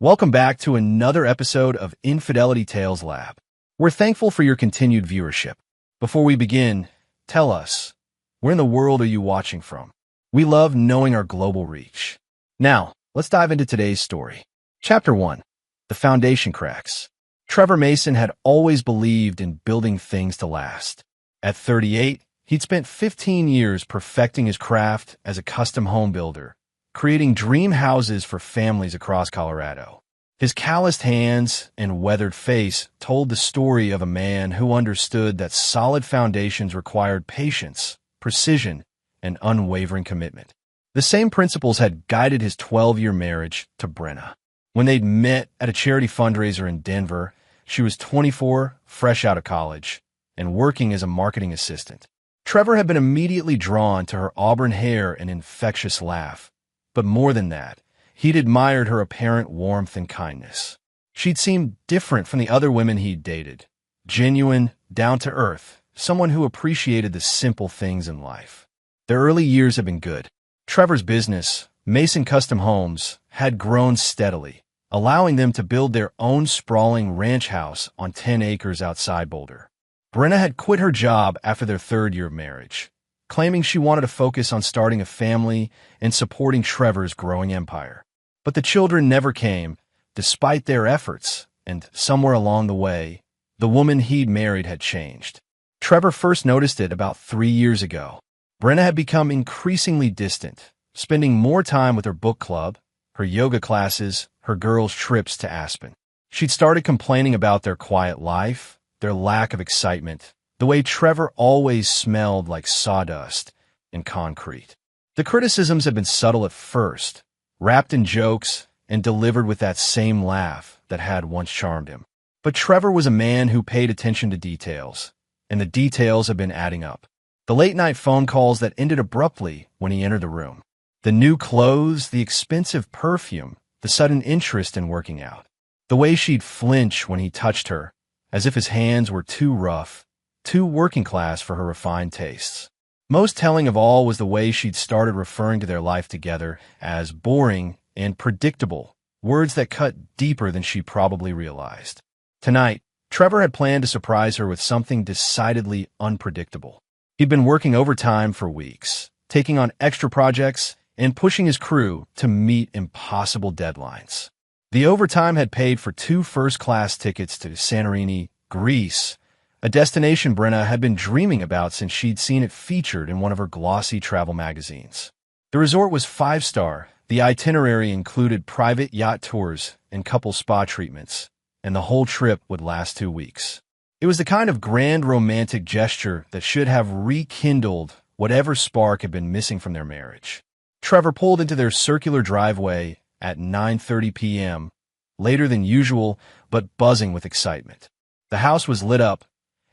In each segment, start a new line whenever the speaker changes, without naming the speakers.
Welcome back to another episode of Infidelity Tales Lab. We're thankful for your continued viewership. Before we begin, tell us, where in the world are you watching from? We love knowing our global reach. Now, let's dive into today's story. Chapter 1. The Foundation Cracks. Trevor Mason had always believed in building things to last. At 38, he'd spent 15 years perfecting his craft as a custom home builder, creating dream houses for families across Colorado. His calloused hands and weathered face told the story of a man who understood that solid foundations required patience, precision, and unwavering commitment. The same principles had guided his 12-year marriage to Brenna. When they'd met at a charity fundraiser in Denver, she was 24, fresh out of college, and working as a marketing assistant. Trevor had been immediately drawn to her auburn hair and infectious laugh. But more than that, he'd admired her apparent warmth and kindness. She'd seemed different from the other women he'd dated. Genuine, down-to-earth, someone who appreciated the simple things in life. Their early years had been good. Trevor's business, Mason Custom Homes, had grown steadily, allowing them to build their own sprawling ranch house on 10 acres outside Boulder. Brenna had quit her job after their third year of marriage, claiming she wanted to focus on starting a family and supporting Trevor's growing empire. But the children never came, despite their efforts, and somewhere along the way, the woman he'd married had changed. Trevor first noticed it about 3 years ago. Brenna had become increasingly distant, spending more time with her book club, her yoga classes, her girls' trips to Aspen. She'd started complaining about their quiet life, their lack of excitement, the way Trevor always smelled like sawdust and concrete. The criticisms had been subtle at first, wrapped in jokes and delivered with that same laugh that had once charmed him. But Trevor was a man who paid attention to details, and the details had been adding up. The late-night phone calls that ended abruptly when he entered the room. The new clothes, the expensive perfume, the sudden interest in working out. The way she'd flinch when he touched her, as if his hands were too rough, too working class for her refined tastes. Most telling of all was the way she'd started referring to their life together as boring and predictable, words that cut deeper than she probably realized. Tonight, Trevor had planned to surprise her with something decidedly unpredictable. He'd been working overtime for weeks, taking on extra projects and pushing his crew to meet impossible deadlines. The overtime had paid for 2 first-class tickets to Santorini, Greece, a destination Brenna had been dreaming about since she'd seen it featured in one of her glossy travel magazines. The resort was 5-star, the itinerary included private yacht tours and couple spa treatments, and the whole trip would last 2 weeks. It was the kind of grand romantic gesture that should have rekindled whatever spark had been missing from their marriage. Trevor pulled into their circular driveway at 9:30 p.m., later than usual, but buzzing with excitement. The house was lit up,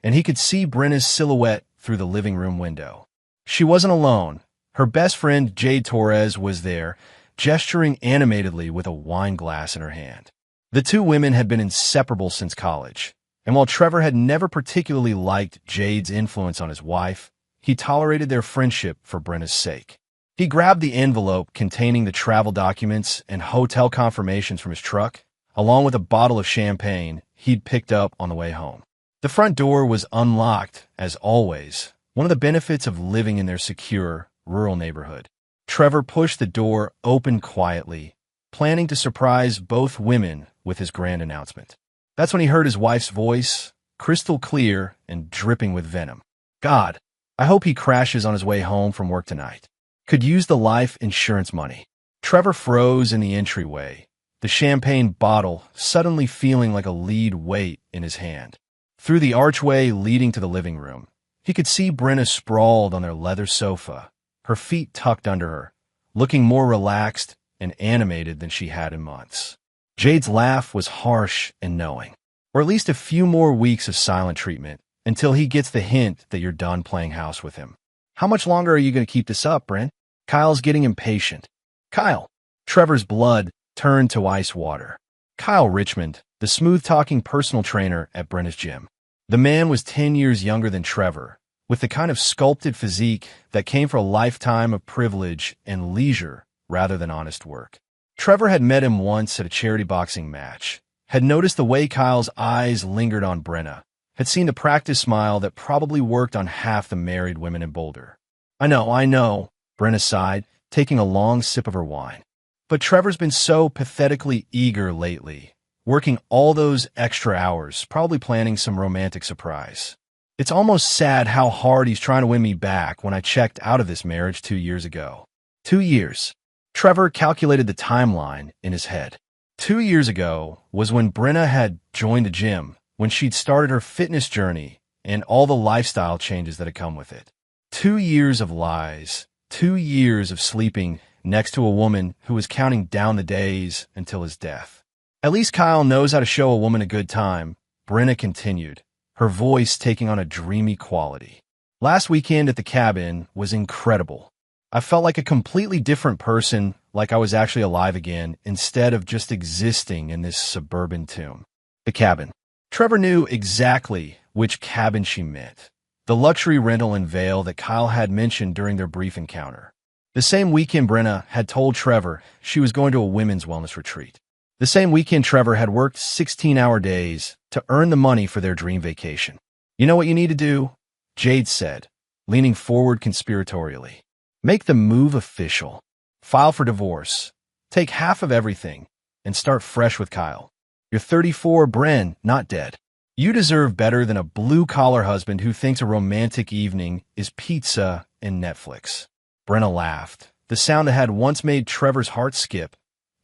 and he could see Brenna's silhouette through the living room window. She wasn't alone. Her best friend, Jade Torres, was there, gesturing animatedly with a wine glass in her hand. The two women had been inseparable since college, and while Trevor had never particularly liked Jade's influence on his wife, he tolerated their friendship for Brenna's sake. He grabbed the envelope containing the travel documents and hotel confirmations from his truck, along with a bottle of champagne he'd picked up on the way home. The front door was unlocked, as always, one of the benefits of living in their secure, rural neighborhood. Trevor pushed the door open quietly, planning to surprise both women with his grand announcement. That's when he heard his wife's voice, crystal clear and dripping with venom. God, I hope he crashes on his way home from work tonight. Could use the life insurance money. Trevor froze in the entryway, the champagne bottle suddenly feeling like a lead weight in his hand. Through the archway leading to the living room, he could see Brenna sprawled on their leather sofa, her feet tucked under her, looking more relaxed and animated than she had in months. Jade's laugh was harsh and knowing. Or at least a few more weeks of silent treatment, until he gets the hint that you're done playing house with him. How much longer are you going to keep this up, Brent? Kyle's getting impatient. Kyle. Trevor's blood turned to ice water. Kyle Richmond, the smooth-talking personal trainer at Brenna's gym. The man was 10 years younger than Trevor, with the kind of sculpted physique that came from a lifetime of privilege and leisure rather than honest work. Trevor had met him once at a charity boxing match, had noticed the way Kyle's eyes lingered on Brenna, had seen the practice smile that probably worked on half the married women in Boulder. I know, Brenna sighed, taking a long sip of her wine. But Trevor's been so pathetically eager lately, working all those extra hours, probably planning some romantic surprise. It's almost sad how hard he's trying to win me back when I checked out of this marriage 2 years ago. 2 years. Trevor calculated the timeline in his head. 2 years ago was when Brenna had joined the gym, when she'd started her fitness journey and all the lifestyle changes that had come with it. 2 years of lies, 2 years of sleeping next to a woman who was counting down the days until his death. At least Kyle knows how to show a woman a good time, Brenna continued, her voice taking on a dreamy quality. Last weekend at the cabin was incredible. I felt like a completely different person, like I was actually alive again, instead of just existing in this suburban tomb. The cabin. Trevor knew exactly which cabin she meant. The luxury rental in Vail that Kyle had mentioned during their brief encounter. The same weekend Brenna had told Trevor she was going to a women's wellness retreat. The same weekend Trevor had worked 16-hour days to earn the money for their dream vacation. You know what you need to do? Jade said, leaning forward conspiratorially. Make the move official. File for divorce. Take half of everything and start fresh with Kyle. You're 34, Bren, not dead. You deserve better than a blue-collar husband who thinks a romantic evening is pizza and Netflix. Brenna laughed, the sound that had once made Trevor's heart skip,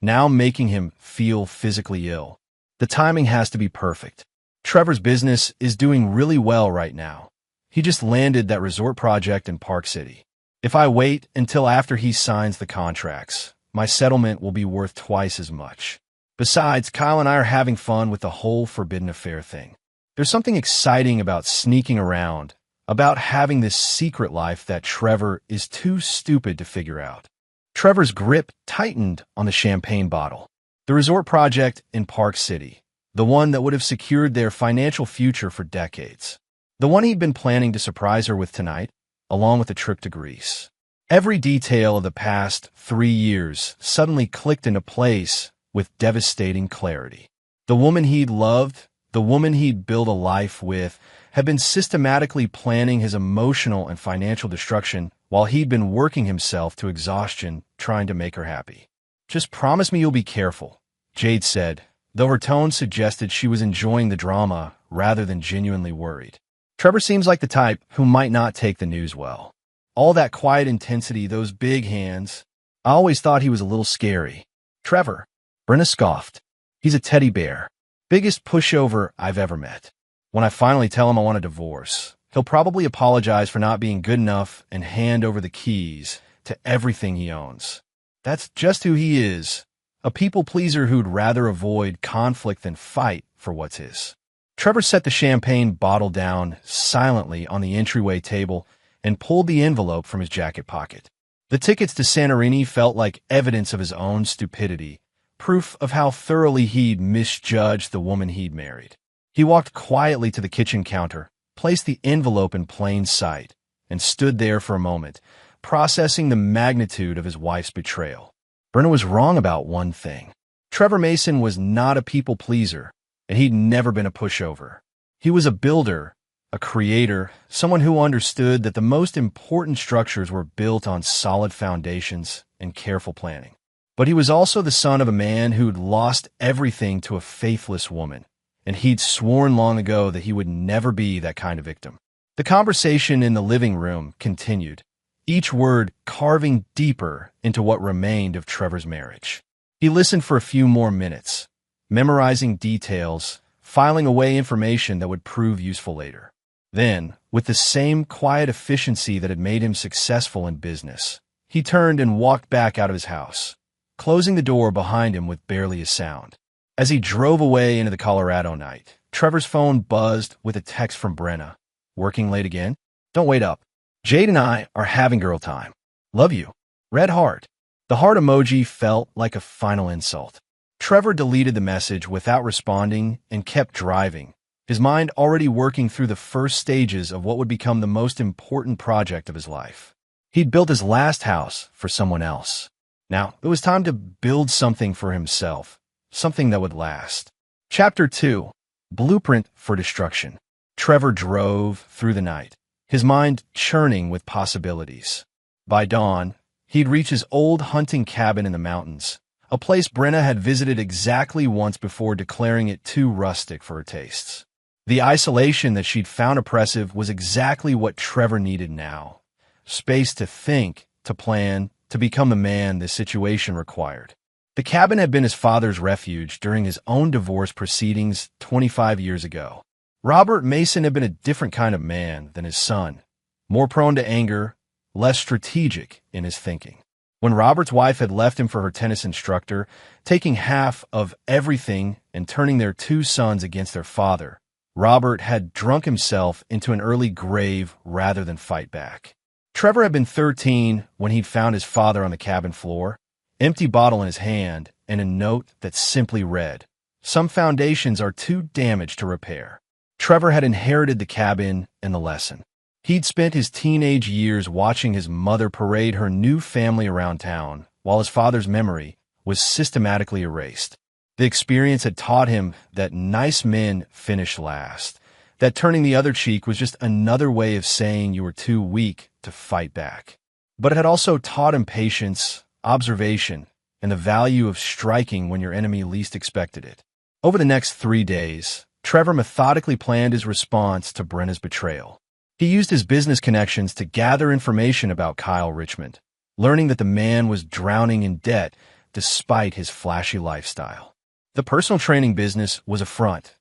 now making him feel physically ill. The timing has to be perfect. Trevor's business is doing really well right now. He just landed that resort project in Park City. If I wait until after he signs the contracts, my settlement will be worth twice as much. Besides, Kyle and I are having fun with the whole forbidden affair thing. There's something exciting about sneaking around, about having this secret life that Trevor is too stupid to figure out. Trevor's grip tightened on the champagne bottle. The resort project in Park City, the one that would have secured their financial future for decades. The one he'd been planning to surprise her with tonight, along with a trip to Greece. Every detail of the past 3 years suddenly clicked into place with devastating clarity. The woman he'd loved, the woman he'd built a life with, had been systematically planning his emotional and financial destruction while he'd been working himself to exhaustion trying to make her happy. Just promise me you'll be careful, Jade said, though her tone suggested she was enjoying the drama rather than genuinely worried. Trevor seems like the type who might not take the news well. All that quiet intensity, those big hands. I always thought he was a little scary. Trevor, Brenna scoffed. He's a teddy bear. Biggest pushover I've ever met. When I finally tell him I want a divorce, he'll probably apologize for not being good enough and hand over the keys to everything he owns. That's just who he is. A people pleaser who'd rather avoid conflict than fight for what's his. Trevor set the champagne bottle down silently on the entryway table and pulled the envelope from his jacket pocket. The tickets to Santorini felt like evidence of his own stupidity, proof of how thoroughly he'd misjudged the woman he'd married. He walked quietly to the kitchen counter, placed the envelope in plain sight, and stood there for a moment, processing the magnitude of his wife's betrayal. Brenna was wrong about one thing. Trevor Mason was not a people pleaser, and he'd never been a pushover. He was a builder, a creator, someone who understood that the most important structures were built on solid foundations and careful planning. But he was also the son of a man who'd lost everything to a faithless woman, and he'd sworn long ago that he would never be that kind of victim. The conversation in the living room continued, each word carving deeper into what remained of Trevor's marriage. He listened for a few more minutes, memorizing details, filing away information that would prove useful later. Then, with the same quiet efficiency that had made him successful in business, he turned and walked back out of his house, closing the door behind him with barely a sound. As he drove away into the Colorado night, Trevor's phone buzzed with a text from Brenna. Working late again? Don't wait up. Jade and I are having girl time. Love you. Red heart. The heart emoji felt like a final insult. Trevor deleted the message without responding and kept driving, his mind already working through the first stages of what would become the most important project of his life. He'd built his last house for someone else. Now, it was time to build something for himself, something that would last. Chapter 2. Blueprint for Destruction. Trevor drove through the night, his mind churning with possibilities. By dawn, he'd reach his old hunting cabin in the mountains, a place Brenna had visited exactly once before, declaring it too rustic for her tastes. The isolation that she'd found oppressive was exactly what Trevor needed now. Space to think, to plan, to become the man this situation required. The cabin had been his father's refuge during his own divorce proceedings 25 years ago. Robert Mason had been a different kind of man than his son, more prone to anger, less strategic in his thinking. When Robert's wife had left him for her tennis instructor, taking half of everything and turning their two sons against their father, Robert had drunk himself into an early grave rather than fight back. Trevor had been 13 when he'd found his father on the cabin floor, empty bottle in his hand, and a note that simply read, "Some foundations are too damaged to repair." Trevor had inherited the cabin and the lesson. He'd spent his teenage years watching his mother parade her new family around town, while his father's memory was systematically erased. The experience had taught him that nice men finish last, that turning the other cheek was just another way of saying you were too weak to fight back. But it had also taught him patience, observation, and the value of striking when your enemy least expected it. Over the next 3 days, Trevor methodically planned his response to Brenna's betrayal. He used his business connections to gather information about Kyle Richmond, learning that the man was drowning in debt despite his flashy lifestyle. The personal training business was a front.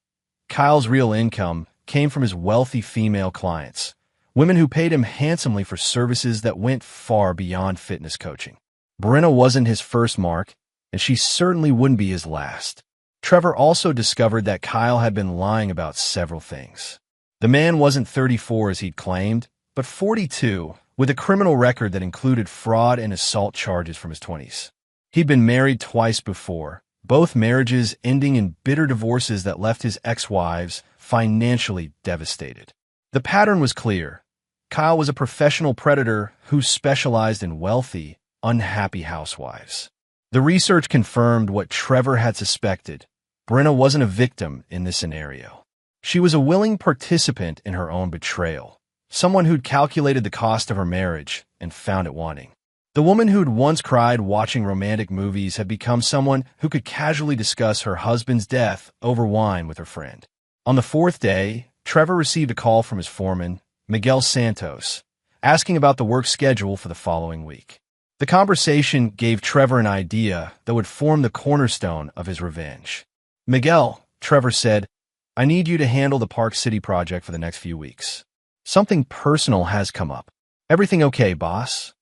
Kyle's real income came from his wealthy female clients, women who paid him handsomely for services that went far beyond fitness coaching. Brenna wasn't his first mark, and she certainly wouldn't be his last. Trevor also discovered that Kyle had been lying about several things. The man wasn't 34 as he'd claimed, but 42, with a criminal record that included fraud and assault charges from his 20s. He'd been married twice before, both marriages ending in bitter divorces that left his ex-wives financially devastated. The pattern was clear. Kyle was a professional predator who specialized in wealthy, unhappy housewives. The research confirmed what Trevor had suspected. Brenna wasn't a victim in this scenario. She was a willing participant in her own betrayal, someone who'd calculated the cost of her marriage and found it wanting. The woman who'd once cried watching romantic movies had become someone who could casually discuss her husband's death over wine with her friend. On the 4th day, Trevor received a call from his foreman, Miguel Santos, asking about the work schedule for the following week. The conversation gave Trevor an idea that would form the cornerstone of his revenge. "Miguel," Trevor said, "I need you to handle the Park City project for the next few weeks. Something personal has come up. Everything okay, boss?"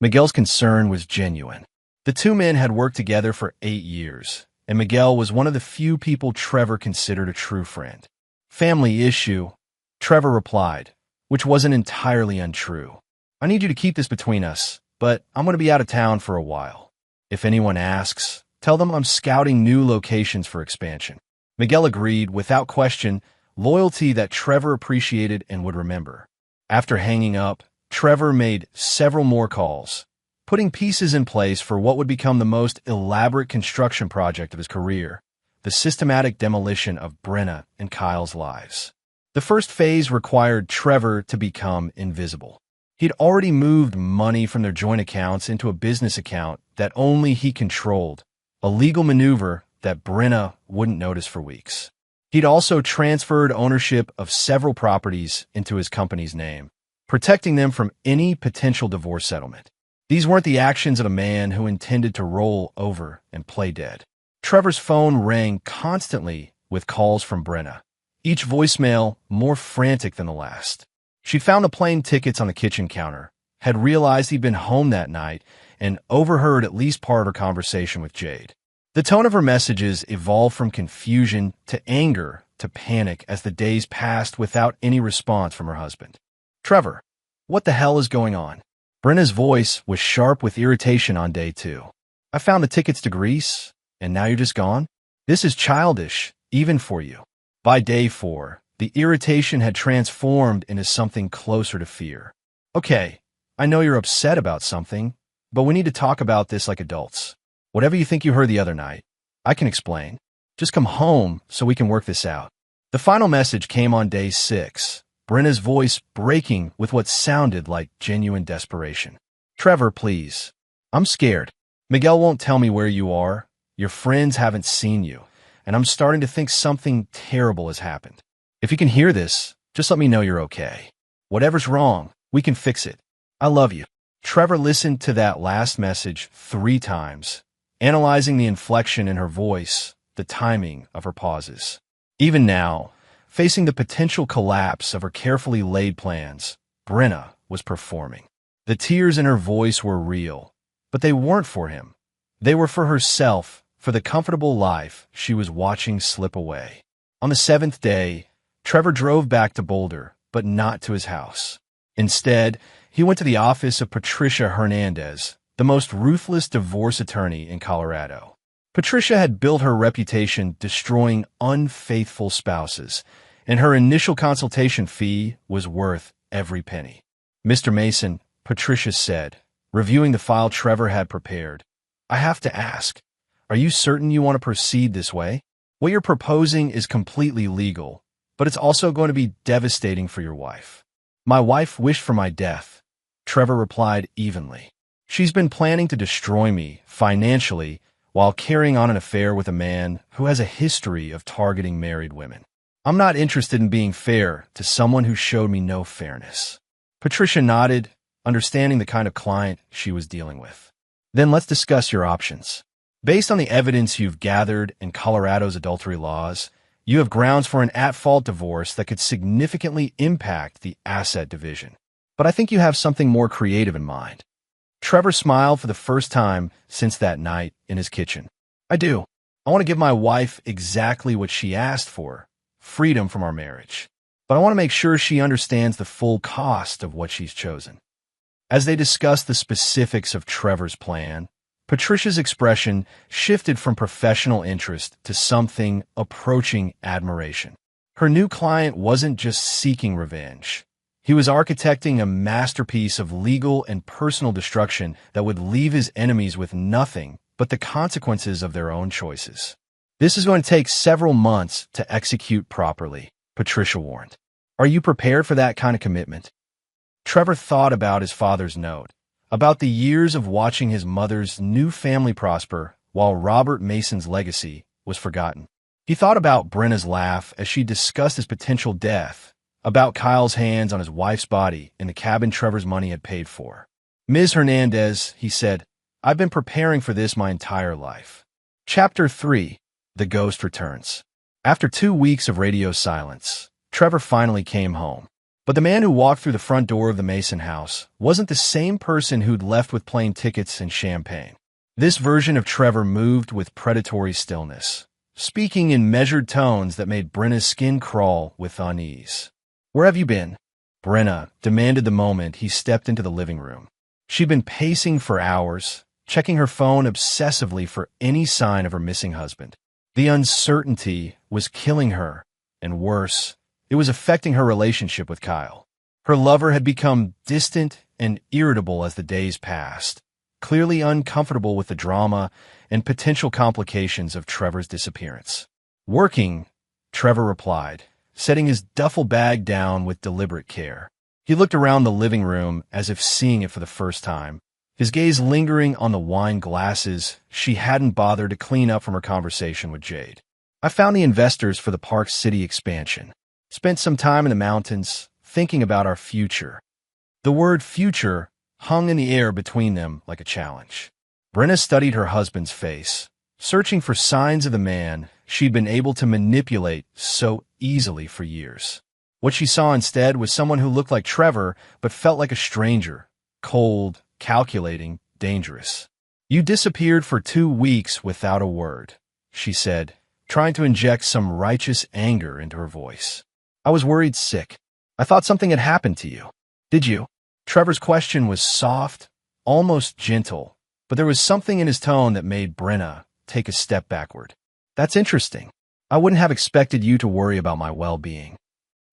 Miguel's concern was genuine. The two men had worked together for 8 years, and Miguel was one of the few people Trevor considered a true friend. "Family issue," Trevor replied, which wasn't entirely untrue. "I need you to keep this between us, but I'm going to be out of town for a while. If anyone asks, tell them I'm scouting new locations for expansion." Miguel agreed without question, loyalty that Trevor appreciated and would remember. After hanging up, Trevor made several more calls, putting pieces in place for what would become the most elaborate construction project of his career, the systematic demolition of Brenna and Kyle's lives. The first phase required Trevor to become invisible. He'd already moved money from their joint accounts into a business account that only he controlled, a legal maneuver that Brenna wouldn't notice for weeks. He'd also transferred ownership of several properties into his company's name, protecting them from any potential divorce settlement. These weren't the actions of a man who intended to roll over and play dead. Trevor's phone rang constantly with calls from Brenna, each voicemail more frantic than the last. She'd found the plane tickets on the kitchen counter, had realized he'd been home that night, and overheard at least part of her conversation with Jade. The tone of her messages evolved from confusion to anger to panic as the days passed without any response from her husband. "Trevor, what the hell is going on?" Brenna's voice was sharp with irritation on day 2. "I found the tickets to Greece, and now you're just gone? This is childish, even for you." By day 4, the irritation had transformed into something closer to fear. "Okay, I know you're upset about something, but we need to talk about this like adults. Whatever you think you heard the other night, I can explain. Just come home so we can work this out. The final message came on day 6, Brenna's voice breaking with what sounded like genuine desperation. Trevor, please. I'm scared. Miguel won't tell me where you are. Your friends haven't seen you, and I'm starting to think something terrible has happened. If you can hear this, just let me know you're okay. Whatever's wrong, we can fix it. I love you. Trevor listened to that last message 3 times, analyzing the inflection in her voice, the timing of her pauses. Even now, facing the potential collapse of her carefully laid plans, Brenna was performing. The tears in her voice were real, but they weren't for him. They were for herself, for the comfortable life she was watching slip away. On the 7th day, Trevor drove back to Boulder, but not to his house. Instead, he went to the office of Patricia Hernandez, the most ruthless divorce attorney in Colorado. Patricia had built her reputation destroying unfaithful spouses, and her initial consultation fee was worth every penny. Mr. Mason, Patricia said, reviewing the file Trevor had prepared, I have to ask, are you certain you want to proceed this way? What you're proposing is completely legal, but it's also going to be devastating for your wife. My wife wished for my death, Trevor replied evenly. She's been planning to destroy me financially while carrying on an affair with a man who has a history of targeting married women. I'm not interested in being fair to someone who showed me no fairness. Patricia nodded, understanding the kind of client she was dealing with. Then let's discuss your options. Based on the evidence you've gathered in Colorado's adultery laws, you have grounds for an at-fault divorce that could significantly impact the asset division. But I think you have something more creative in mind. Trevor smiled for the first time since that night in his kitchen. I do. I want to give my wife exactly what she asked for, freedom from our marriage. But I want to make sure she understands the full cost of what she's chosen. As they discussed the specifics of Trevor's plan, Patricia's expression shifted from professional interest to something approaching admiration. Her new client wasn't just seeking revenge. He was architecting a masterpiece of legal and personal destruction that would leave his enemies with nothing but the consequences of their own choices. This is going to take several months to execute properly, Patricia warned. Are you prepared for that kind of commitment? Trevor thought about his father's note, about the years of watching his mother's new family prosper while Robert Mason's legacy was forgotten. He thought about Brenna's laugh as she discussed his potential death, about Kyle's hands on his wife's body in the cabin Trevor's money had paid for. Ms. Hernandez, he said, I've been preparing for this my entire life. Chapter 3, The Ghost Returns. After 2 weeks of radio silence, Trevor finally came home. But the man who walked through the front door of the Mason house wasn't the same person who'd left with plane tickets and champagne. This version of Trevor moved with predatory stillness, speaking in measured tones that made Brenna's skin crawl with unease. Where have you been? Brenna demanded the moment he stepped into the living room. She'd been pacing for hours, checking her phone obsessively for any sign of her missing husband. The uncertainty was killing her, and worse, it was affecting her relationship with Kyle. Her lover had become distant and irritable as the days passed, clearly uncomfortable with the drama and potential complications of Trevor's disappearance. Working, Trevor replied, setting his duffel bag down with deliberate care. He looked around the living room as if seeing it for the first time, his gaze lingering on the wine glasses she hadn't bothered to clean up from her conversation with Jade. I found the investors for the Park City expansion. Spent some time in the mountains, thinking about our future. The word future hung in the air between them like a challenge. Brenna studied her husband's face, searching for signs of the man she'd been able to manipulate so easily for years. What she saw instead was someone who looked like Trevor but felt like a stranger, cold, calculating, dangerous. You disappeared for 2 weeks without a word, she said, trying to inject some righteous anger into her voice. I was worried sick. I thought something had happened to you. Did you? Trevor's question was soft, almost gentle, but there was something in his tone that made Brenna take a step backward. That's interesting. I wouldn't have expected you to worry about my well-being.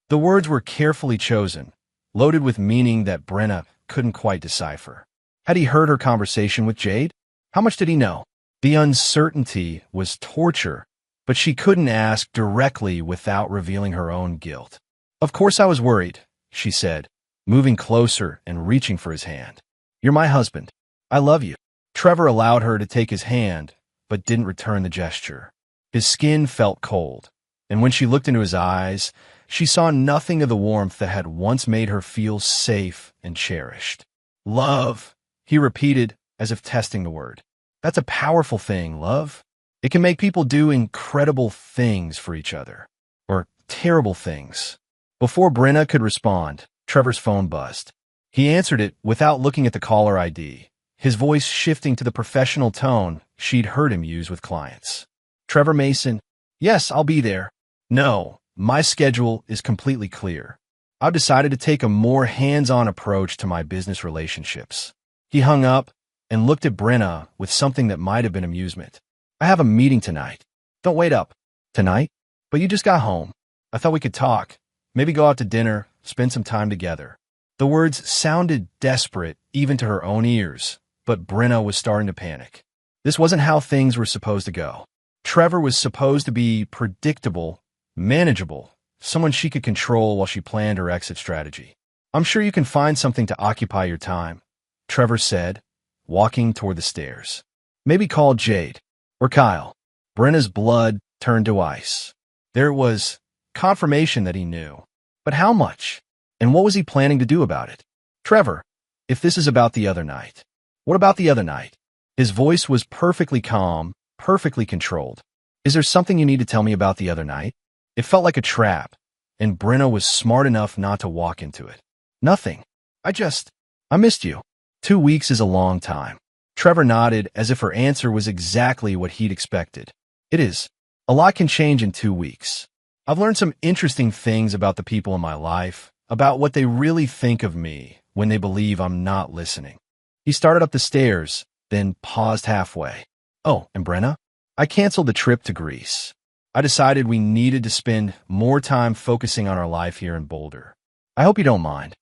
The words were carefully chosen, loaded with meaning that Brenna couldn't quite decipher. Had he heard her conversation with Jade? How much did he know? The uncertainty was torture, but she couldn't ask directly without revealing her own guilt. Of course I was worried, she said, moving closer and reaching for his hand. You're my husband. I love you. Trevor allowed her to take his hand, but didn't return the gesture. His skin felt cold, and when she looked into his eyes, she saw nothing of the warmth that had once made her feel safe and cherished. Love, he repeated as if testing the word. That's a powerful thing, love. It can make people do incredible things for each other. Or terrible things. Before Brenna could respond, Trevor's phone buzzed. He answered it without looking at the caller ID, his voice shifting to the professional tone she'd heard him use with clients. Trevor Mason, yes, I'll be there. No, my schedule is completely clear. I've decided to take a more hands-on approach to my business relationships. He hung up and looked at Brenna with something that might have been amusement. I have a meeting tonight. Don't wait up. Tonight? But you just got home. I thought we could talk. Maybe go out to dinner, spend some time together. The words sounded desperate even to her own ears, but Brenna was starting to panic. This wasn't how things were supposed to go. Trevor was supposed to be predictable, manageable, someone she could control while she planned her exit strategy. I'm sure you can find something to occupy your time, Trevor said, walking toward the stairs. Maybe call Jade or Kyle. Brenna's blood turned to ice. There was confirmation that he knew. But how much? And what was he planning to do about it? Trevor, if this is about the other night, what about the other night? His voice was perfectly calm, perfectly controlled. Is there something you need to tell me about the other night? It felt like a trap, and Brenna was smart enough not to walk into it. Nothing. I missed you. 2 weeks is a long time. Trevor nodded as if her answer was exactly what he'd expected. It is. A lot can change in 2 weeks. I've learned some interesting things about the people in my life, about what they really think of me when they believe I'm not listening. He started up the stairs, then paused halfway. Oh, and Brenna? I canceled the trip to Greece. I decided we needed to spend more time focusing on our life here in Boulder. I hope you don't mind.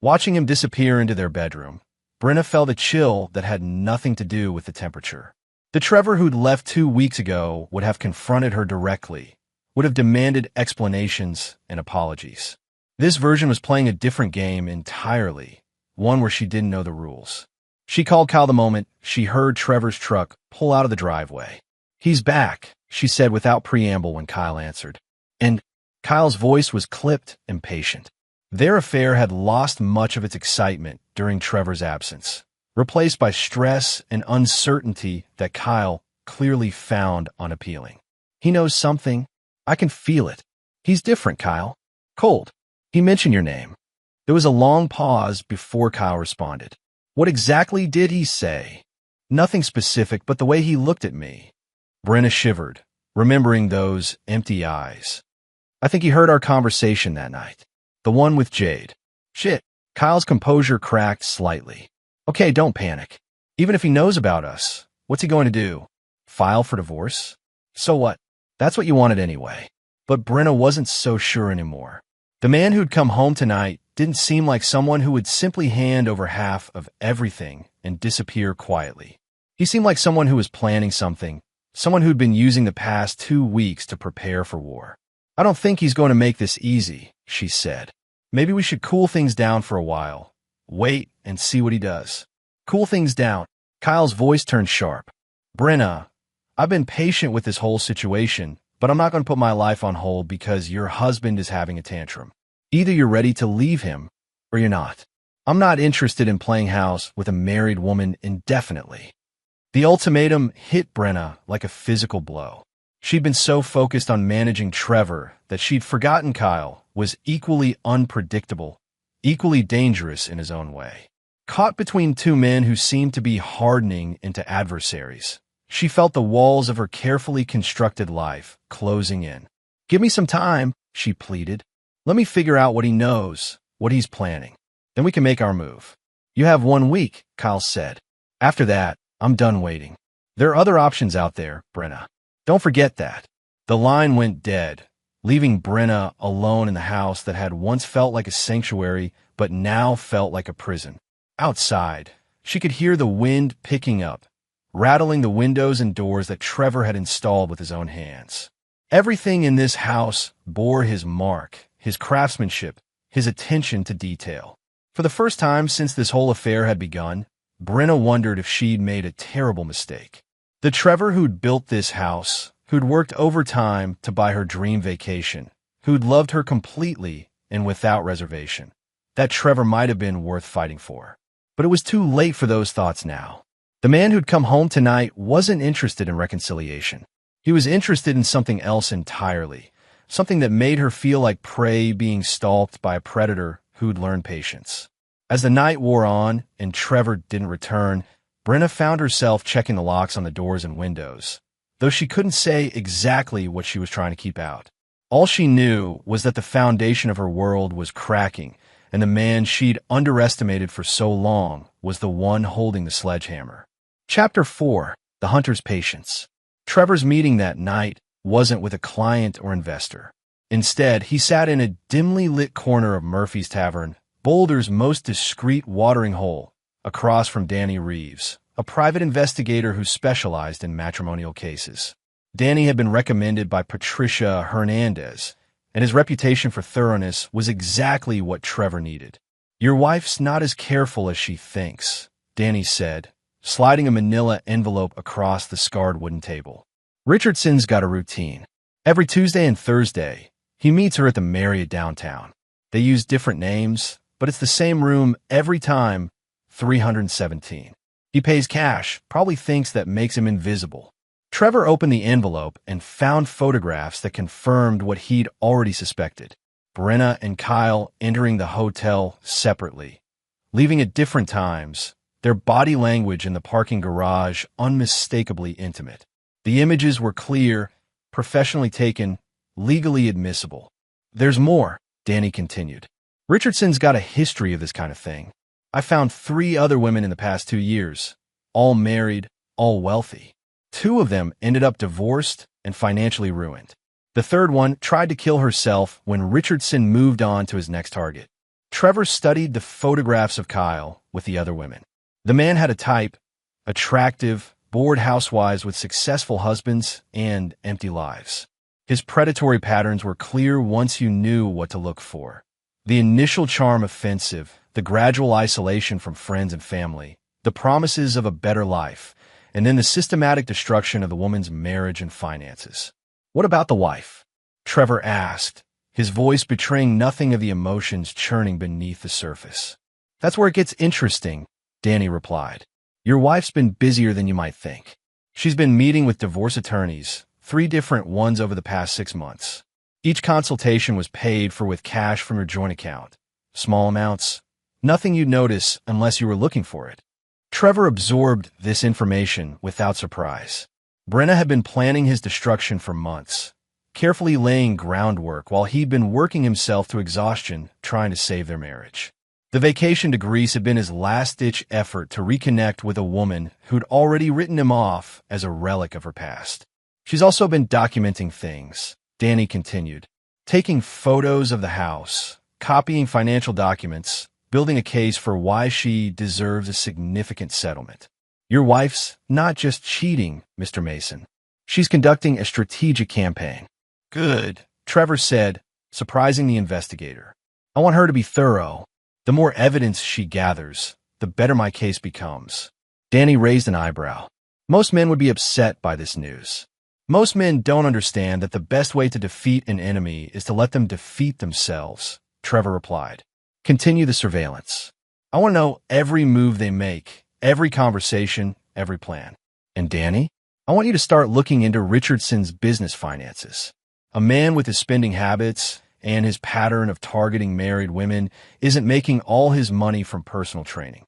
Watching him disappear into their bedroom, Brenna felt a chill that had nothing to do with the temperature. The Trevor who'd left 2 weeks ago would have confronted her directly, would have demanded explanations and apologies. This version was playing a different game entirely, one where she didn't know the rules. She called Kyle the moment she heard Trevor's truck pull out of the driveway. He's back, she said without preamble when Kyle answered. And Kyle's voice was clipped and patient. Their affair had lost much of its excitement during Trevor's absence, replaced by stress and uncertainty that Kyle clearly found unappealing. He knows something. I can feel it. He's different, Kyle. Cold. He mentioned your name. There was a long pause before Kyle responded. What exactly did he say? Nothing specific, but the way he looked at me. Brenna shivered, remembering those empty eyes. I think he heard our conversation that night. The one with Jade. Shit. Kyle's composure cracked slightly. Okay, don't panic. Even if he knows about us, what's he going to do? File for divorce? So what? That's what you wanted anyway. But Brenna wasn't so sure anymore. The man who'd come home tonight didn't seem like someone who would simply hand over half of everything and disappear quietly. He seemed like someone who was planning something, someone who'd been using the past 2 weeks to prepare for war. I don't think he's going to make this easy, she said. Maybe we should cool things down for a while. Wait and see what he does. Cool things down. Kyle's voice turned sharp. Brenna, I've been patient with this whole situation, but I'm not going to put my life on hold because your husband is having a tantrum. Either you're ready to leave him or you're not. I'm not interested in playing house with a married woman indefinitely. The ultimatum hit Brenna like a physical blow. She'd been so focused on managing Trevor that she'd forgotten Kyle was equally unpredictable, equally dangerous in his own way. Caught between two men who seemed to be hardening into adversaries, she felt the walls of her carefully constructed life closing in. Give me some time, she pleaded. Let me figure out what he knows, what he's planning. Then we can make our move. You have 1 week, Kyle said. After that, I'm done waiting. There are other options out there, Brenna. Don't forget that. The line went dead, leaving Brenna alone in the house that had once felt like a sanctuary but now felt like a prison. Outside, She could hear the wind picking up, rattling the windows and doors that Trevor had installed with his own hands. Everything in this house bore his mark, his craftsmanship, his attention to detail. For the first time since this whole affair had begun, Brenna wondered if she'd made a terrible mistake. The Trevor who'd built this house, who'd worked overtime to buy her dream vacation, who'd loved her completely and without reservation, that Trevor might have been worth fighting for. But it was too late for those thoughts now. The man who'd come home tonight wasn't interested in reconciliation. He was interested in something else entirely, something that made her feel like prey being stalked by a predator who'd learned patience. As the night wore on and Trevor didn't return, Brenna found herself checking the locks on the doors and windows, though she couldn't say exactly what she was trying to keep out. All she knew was that the foundation of her world was cracking, and the man she'd underestimated for so long was the one holding the sledgehammer. Chapter 4. The Hunter's Patience. Trevor's meeting that night wasn't with a client or investor. Instead, he sat in a dimly lit corner of Murphy's Tavern, Boulder's most discreet watering hole, across from Danny Reeves, a private investigator who specialized in matrimonial cases. Danny had been recommended by Patricia Hernandez, and his reputation for thoroughness was exactly what Trevor needed. "Your wife's not as careful as she thinks," Danny said, sliding a manila envelope across the scarred wooden table. "Richardson's got a routine. Every Tuesday and Thursday, he meets her at the Marriott downtown. They use different names, but it's the same room every time, 317. He pays cash, probably thinks that makes him invisible." Trevor opened the envelope and found photographs that confirmed what he'd already suspected. Brenna and Kyle entering the hotel separately, leaving at different times, their body language in the parking garage unmistakably intimate. The images were clear, professionally taken, legally admissible. "There's more," Danny continued. "Richardson's got a history of this kind of thing. I found 3 other women in the past 2 years, all married, all wealthy. 2 of them ended up divorced and financially ruined. The third one tried to kill herself when Richardson moved on to his next target." Trevor studied the photographs of Kyle with the other women. The man had a type: attractive, bored housewives with successful husbands and empty lives. His predatory patterns were clear once you knew what to look for. The initial charm offensive, the gradual isolation from friends and family, the promises of a better life, and then the systematic destruction of the woman's marriage and finances. "What about the wife?" Trevor asked, his voice betraying nothing of the emotions churning beneath the surface. "That's where it gets interesting," Danny replied. "Your wife's been busier than you might think. She's been meeting with divorce attorneys, 3 different ones over the past 6 months. Each consultation was paid for with cash from your joint account. Small amounts, nothing you'd notice unless you were looking for it." Trevor absorbed this information without surprise. Brenna had been planning his destruction for months, carefully laying groundwork while he'd been working himself to exhaustion trying to save their marriage. The vacation to Greece had been his last-ditch effort to reconnect with a woman who'd already written him off as a relic of her past. "She's also been documenting things," Danny continued, "taking photos of the house, copying financial documents, building a case for why she deserves a significant settlement. Your wife's not just cheating, Mr. Mason. She's conducting a strategic campaign." "Good," Trevor said, surprising the investigator. "I want her to be thorough. The more evidence she gathers, the better my case becomes." Danny raised an eyebrow. Most men would be upset by this news. "Most men don't understand that the best way to defeat an enemy is to let them defeat themselves," Trevor replied. "Continue the surveillance. I want to know every move they make, every conversation, every plan. And Danny, I want you to start looking into Richardson's business finances. A man with his spending habits and his pattern of targeting married women isn't making all his money from personal training."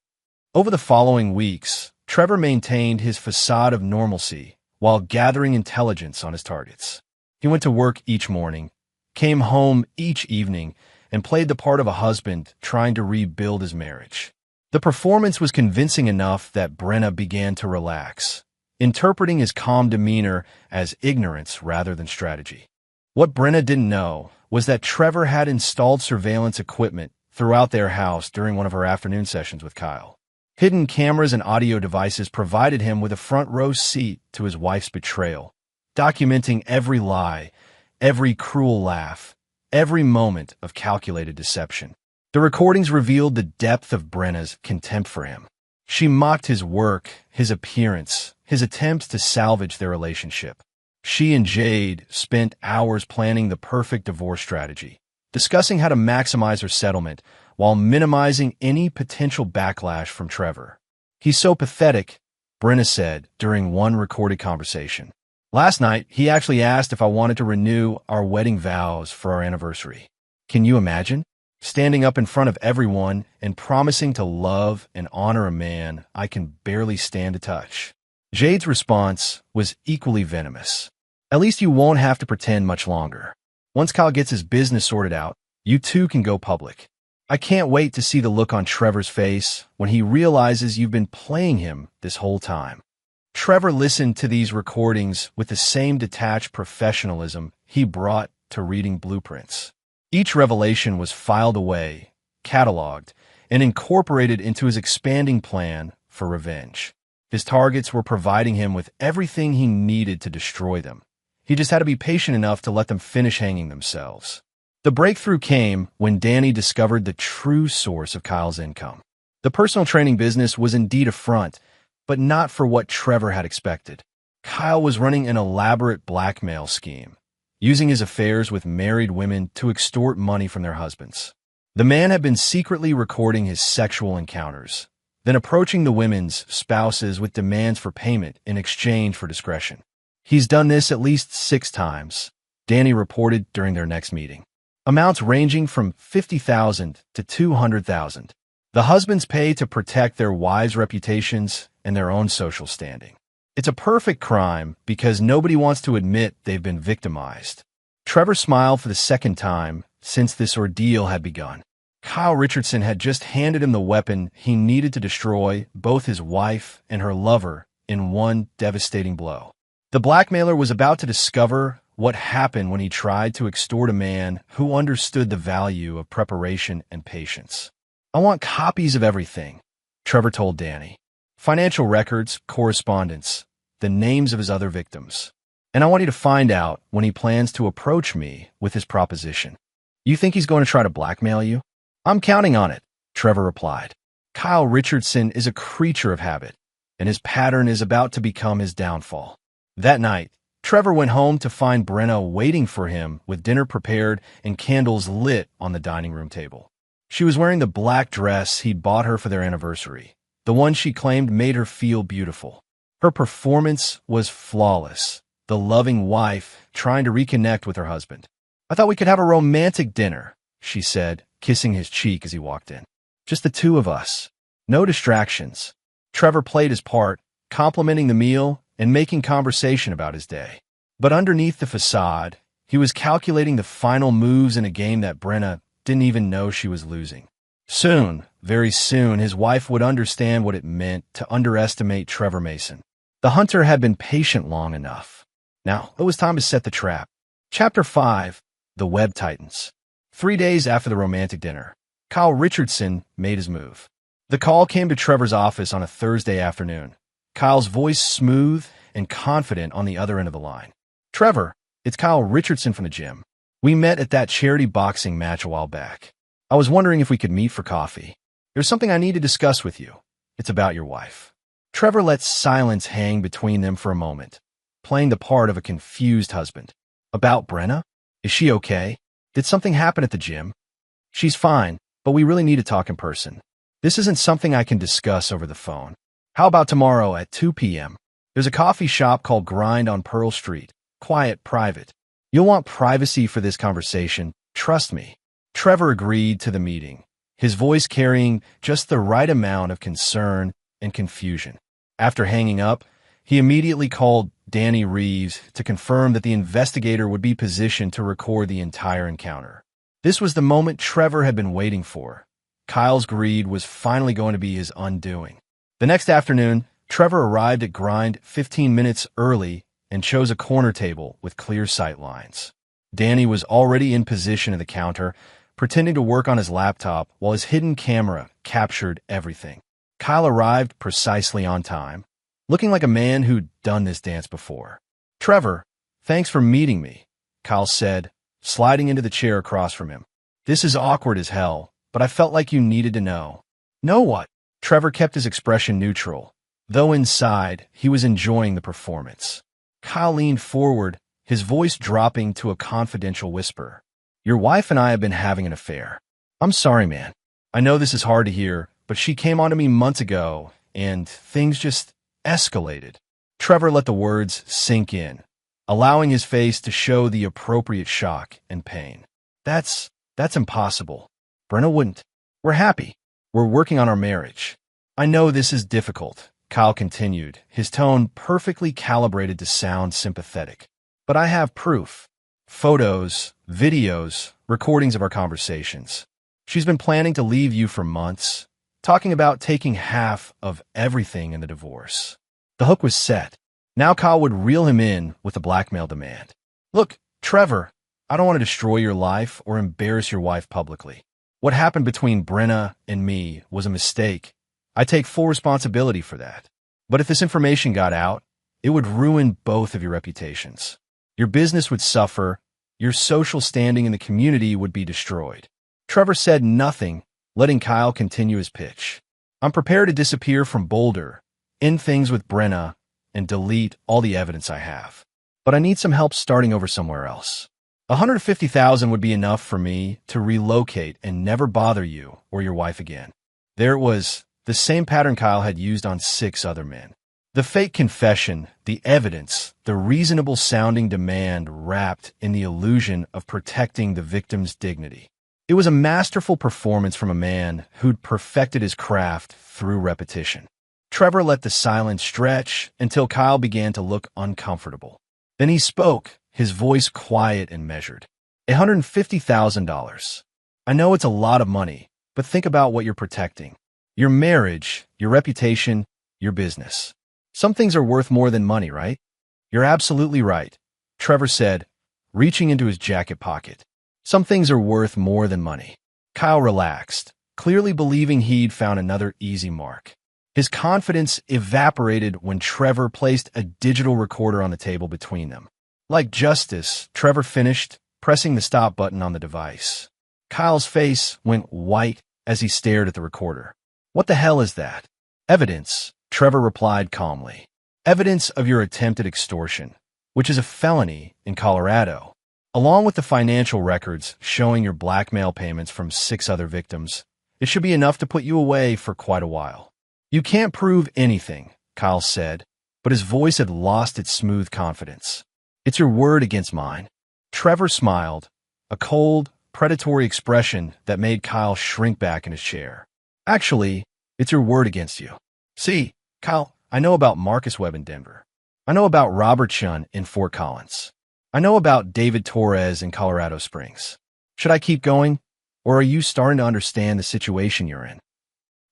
Over the following weeks, Trevor maintained his facade of normalcy while gathering intelligence on his targets. He went to work each morning, came home each evening, and played the part of a husband trying to rebuild his marriage. The performance was convincing enough that Brenna began to relax, interpreting his calm demeanor as ignorance rather than strategy. What Brenna didn't know was that Trevor had installed surveillance equipment throughout their house during one of her afternoon sessions with Kyle. Hidden cameras and audio devices provided him with a front-row seat to his wife's betrayal, documenting every lie, every cruel laugh, every moment of calculated deception. The recordings revealed the depth of Brenna's contempt for him. She mocked his work, his appearance, his attempts to salvage their relationship. She and Jade spent hours planning the perfect divorce strategy, discussing how to maximize her settlement while minimizing any potential backlash from Trevor. "He's so pathetic," Brenna said during one recorded conversation. "Last night, he actually asked if I wanted to renew our wedding vows for our anniversary. Can you imagine? Standing up in front of everyone and promising to love and honor a man I can barely stand to touch." Jade's response was equally venomous. "At least you won't have to pretend much longer. Once Kyle gets his business sorted out, you two can go public. I can't wait to see the look on Trevor's face when he realizes you've been playing him this whole time." Trevor listened to these recordings with the same detached professionalism he brought to reading blueprints. Each revelation was filed away, cataloged, and incorporated into his expanding plan for revenge. His targets were providing him with everything he needed to destroy them. He just had to be patient enough to let them finish hanging themselves. The breakthrough came when Danny discovered the true source of Kyle's income. The personal training business was indeed a front, but not for what Trevor had expected. Kyle was running an elaborate blackmail scheme, using his affairs with married women to extort money from their husbands. The man had been secretly recording his sexual encounters, then approaching the women's spouses with demands for payment in exchange for discretion. "He's done this at least 6 times, Danny reported during their next meeting. Amounts ranging from $50,000 to $200,000. The husbands pay to protect their wives' reputations and their own social standing. It's a perfect crime because nobody wants to admit they've been victimized." Trevor smiled for the second time since this ordeal had begun. Kyle Richardson had just handed him the weapon he needed to destroy both his wife and her lover in one devastating blow. The blackmailer was about to discover what happened when he tried to extort a man who understood the value of preparation and patience. "I want copies of everything," Trevor told Danny. "Financial records, correspondence, the names of his other victims. And I want you to find out when he plans to approach me with his proposition." "You think he's going to try to blackmail you?" "I'm counting on it," Trevor replied. Kyle Richardson is a creature of habit, and his pattern is about to become his downfall. That night, Trevor went home to find Brenna waiting for him with dinner prepared and candles lit on the dining room table. She was wearing the black dress he'd bought her for their anniversary, the one she claimed made her feel beautiful. Her performance was flawless, the loving wife trying to reconnect with her husband. "I thought we could have a romantic dinner," she said, kissing his cheek as he walked in. "Just the two of us. No distractions." Trevor played his part, complimenting the meal and making conversation about his day. But underneath the facade, he was calculating the final moves in a game that Brenna didn't even know she was losing. Soon, very soon, his wife would understand what it meant to underestimate Trevor Mason. The hunter had been patient long enough. Now, it was time to set the trap. Chapter 5, The Web Titans. 3 days after the romantic dinner, Kyle Richardson made his move. The call came to Trevor's office on a Thursday afternoon, Kyle's voice smooth and confident on the other end of the line. "Trevor, it's Kyle Richardson from the gym. We met at that charity boxing match a while back. I was wondering if we could meet for coffee. There's something I need to discuss with you. It's about your wife." Trevor let silence hang between them for a moment, playing the part of a confused husband. "About Brenna? Is she okay? Did something happen at the gym?" "She's fine, but we really need to talk in person. This isn't something I can discuss over the phone. How about tomorrow at 2 p.m.? There's a coffee shop called Grind on Pearl Street. Quiet, private. You'll want privacy for this conversation. Trust me." Trevor agreed to the meeting, his voice carrying just the right amount of concern and confusion. After hanging up, he immediately called Danny Reeves to confirm that the investigator would be positioned to record the entire encounter. This was the moment Trevor had been waiting for. Kyle's greed was finally going to be his undoing. The next afternoon, Trevor arrived at Grind 15 minutes early and chose a corner table with clear sight lines. Danny was already in position at the counter, pretending to work on his laptop while his hidden camera captured everything. Kyle arrived precisely on time, looking like a man who'd done this dance before. "Trevor, thanks for meeting me," Kyle said, sliding into the chair across from him. "This is awkward as hell, but I felt like you needed to know." "Know what?" Trevor kept his expression neutral, though inside he was enjoying the performance. Kyle leaned forward, his voice dropping to a confidential whisper. "Your wife and I have been having an affair." "I'm sorry, man. I know this is hard to hear, but she came onto me months ago, and things just escalated." Trevor let the words sink in, allowing his face to show the appropriate shock and pain. That's impossible. Brenna wouldn't. We're happy. We're working on our marriage." "I know this is difficult," Kyle continued, his tone perfectly calibrated to sound sympathetic. "But I have proof. Photos, videos, recordings of our conversations. She's been planning to leave you for months, talking about taking half of everything in the divorce." The hook was set. Now Kyle would reel him in with a blackmail demand. "Look, Trevor, I don't want to destroy your life or embarrass your wife publicly. What happened between Brenna and me was a mistake. I take full responsibility for that. But if this information got out, it would ruin both of your reputations. Your business would suffer, your social standing in the community would be destroyed." Trevor said nothing, letting Kyle continue his pitch. "I'm prepared to disappear from Boulder, end things with Brenna, and delete all the evidence I have. But I need some help starting over somewhere else. $150,000 would be enough for me to relocate and never bother you or your wife again." There it was, the same pattern Kyle had used on 6 other men. The fake confession, the evidence, the reasonable-sounding demand wrapped in the illusion of protecting the victim's dignity. It was a masterful performance from a man who'd perfected his craft through repetition. Trevor let the silence stretch until Kyle began to look uncomfortable. Then he spoke, his voice quiet and measured. $150,000. I know it's a lot of money, but think about what you're protecting. Your marriage, your reputation, your business. Some things are worth more than money, right?" "You're absolutely right," Trevor said, reaching into his jacket pocket. "Some things are worth more than money." Kyle relaxed, clearly believing he'd found another easy mark. His confidence evaporated when Trevor placed a digital recorder on the table between them. Like justice, Trevor finished, pressing the stop button on the device. Kyle's face went white as he stared at the recorder. "What the hell is that?" "Evidence," Trevor replied calmly. "Evidence of your attempted extortion, which is a felony in Colorado, along with the financial records showing your blackmail payments from 6 other victims. It should be enough to put you away for quite a while." "You can't prove anything," Kyle said, but his voice had lost its smooth confidence. "It's your word against mine." Trevor smiled, a cold, predatory expression that made Kyle shrink back in his chair. "Actually, it's your word against you. See, Kyle, I know about Marcus Webb in Denver. I know about Robert Chun in Fort Collins. I know about David Torres in Colorado Springs. Should I keep going, or are you starting to understand the situation you're in?"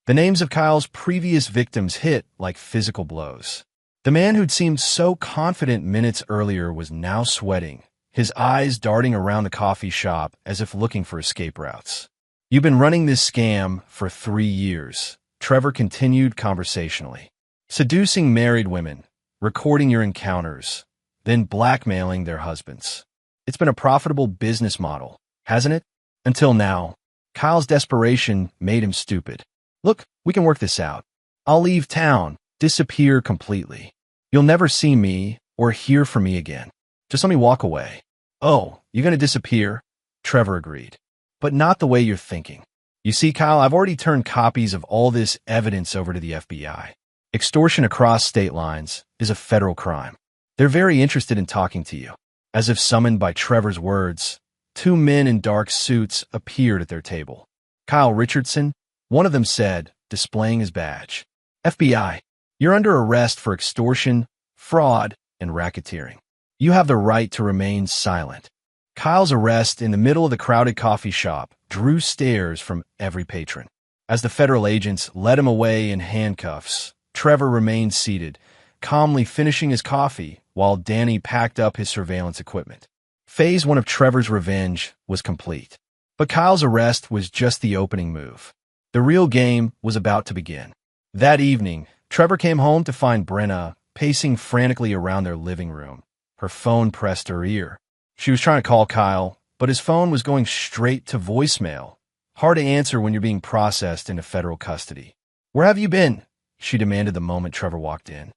The names of Kyle's previous victims hit like physical blows. The man who'd seemed so confident minutes earlier was now sweating, his eyes darting around the coffee shop as if looking for escape routes. "You've been running this scam for 3 years, Trevor continued conversationally. "Seducing married women, recording your encounters, then blackmailing their husbands. It's been a profitable business model, hasn't it? Until now." Kyle's desperation made him stupid. "Look, we can work this out. I'll leave town, disappear completely. You'll never see me or hear from me again. Just let me walk away." "Oh, you're going to disappear?" Trevor agreed. "But not the way you're thinking. You see, Kyle, I've already turned copies of all this evidence over to the FBI. Extortion across state lines is a federal crime. They're very interested in talking to you." As if summoned by Trevor's words, 2 men in dark suits appeared at their table. "Kyle Richardson," one of them said, displaying his badge. "FBI, you're under arrest for extortion, fraud, and racketeering. You have the right to remain silent." Kyle's arrest in the middle of the crowded coffee shop drew stares from every patron. As the federal agents led him away in handcuffs, Trevor remained seated, calmly finishing his coffee while Danny packed up his surveillance equipment. Phase 1 of Trevor's revenge was complete. But Kyle's arrest was just the opening move. The real game was about to begin. That evening, Trevor came home to find Brenna pacing frantically around their living room, her phone pressed to her ear. She was trying to call Kyle, but his phone was going straight to voicemail. Hard to answer when you're being processed into federal custody. "Where have you been?" she demanded the moment Trevor walked in.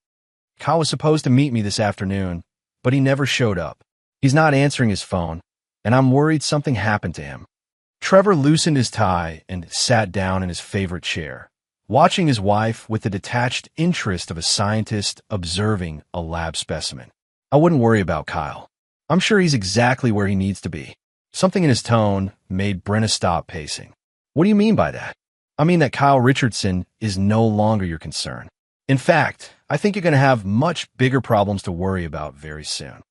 "Kyle was supposed to meet me this afternoon, but he never showed up. He's not answering his phone, and I'm worried something happened to him." Trevor loosened his tie and sat down in his favorite chair, watching his wife with the detached interest of a scientist observing a lab specimen. "I wouldn't worry about Kyle. I'm sure he's exactly where he needs to be." Something in his tone made Brenna stop pacing. "What do you mean by that?" "I mean that Kyle Richardson is no longer your concern. In fact, I think you're going to have much bigger problems to worry about very soon."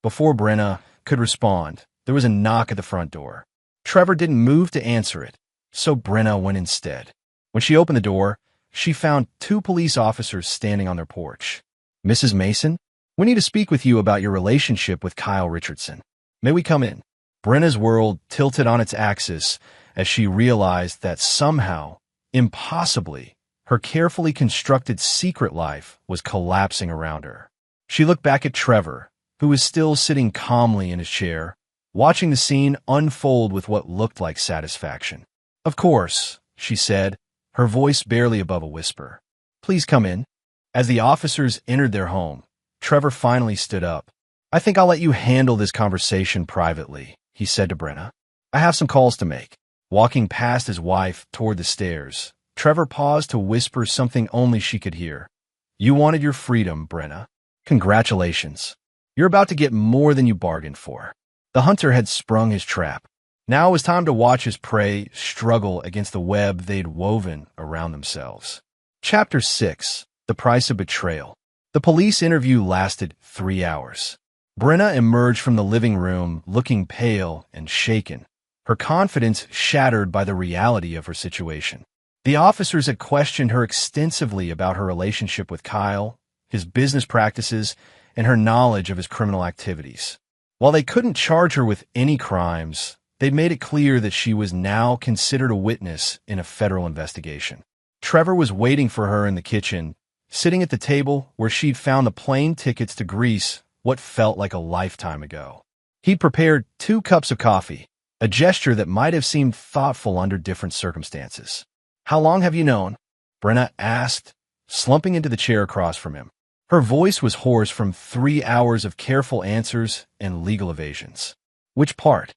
Before Brenna could respond, there was a knock at the front door. Trevor didn't move to answer it, so Brenna went instead. When she opened the door, she found two police officers standing on their porch. "Mrs. Mason, we need to speak with you about your relationship with Kyle Richardson. May we come in?" Brenna's world tilted on its axis as she realized that somehow, impossibly, her carefully constructed secret life was collapsing around her. She looked back at Trevor, who was still sitting calmly in his chair, watching the scene unfold with what looked like satisfaction. "Of course," she said, her voice barely above a whisper. "Please come in." As the officers entered their home, Trevor finally stood up. "I think I'll let you handle this conversation privately," he said to Brenna. "I have some calls to make." Walking past his wife toward the stairs, Trevor paused to whisper something only she could hear. "You wanted your freedom, Brenna. Congratulations. You're about to get more than you bargained for." The hunter had sprung his trap. Now it was time to watch his prey struggle against the web they'd woven around themselves. Chapter 6. The Price of Betrayal. The police interview lasted 3 hours. Brenna emerged from the living room looking pale and shaken, her confidence shattered by the reality of her situation. The officers had questioned her extensively about her relationship with Kyle, his business practices, and her knowledge of his criminal activities. While they couldn't charge her with any crimes, they'd made it clear that she was now considered a witness in a federal investigation. Trevor was waiting for her in the kitchen, sitting at the table where she'd found the plane tickets to Greece what felt like a lifetime ago. He'd prepared 2 cups of coffee, a gesture that might have seemed thoughtful under different circumstances. "How long have you known?" Brenna asked, slumping into the chair across from him. Her voice was hoarse from 3 hours of careful answers and legal evasions. "Which part?"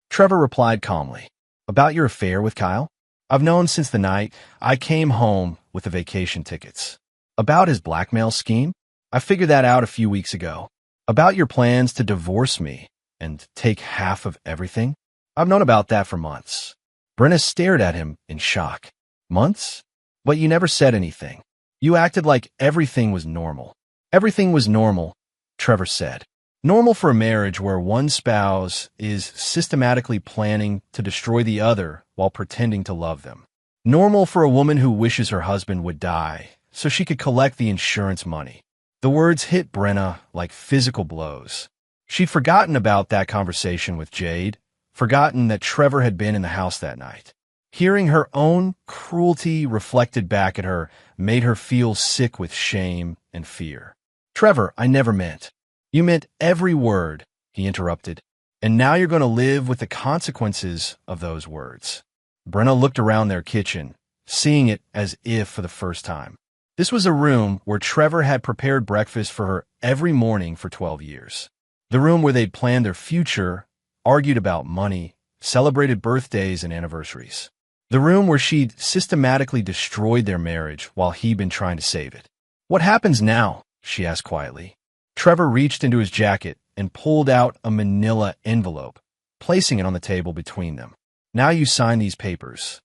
Trevor replied calmly. "About your affair with Kyle? I've known since the night I came home with the vacation tickets." "About his blackmail scheme? I figured that out a few weeks ago." "About your plans to divorce me and take half of everything? I've known about that for months." Brenna stared at him in shock. "Months? But you never said anything. You acted like everything was normal." "Everything was normal," Trevor said. "Normal for a marriage where one spouse is systematically planning to destroy the other while pretending to love them. Normal for a woman who wishes her husband would die so she could collect the insurance money." The words hit Brenna like physical blows. She'd forgotten about that conversation with Jade, forgotten that Trevor had been in the house that night. Hearing her own cruelty reflected back at her made her feel sick with shame and fear. "Trevor, I never meant." "You meant every word," he interrupted. "And now you're going to live with the consequences of those words." Brenna looked around their kitchen, seeing it as if for the first time. This was a room where Trevor had prepared breakfast for her every morning for 12 years. The room where they'd planned their future, argued about money, celebrated birthdays and anniversaries. The room where she'd systematically destroyed their marriage while he'd been trying to save it. "What happens now?" she asked quietly. Trevor reached into his jacket and pulled out a manila envelope, placing it on the table between them. "Now you sign these papers."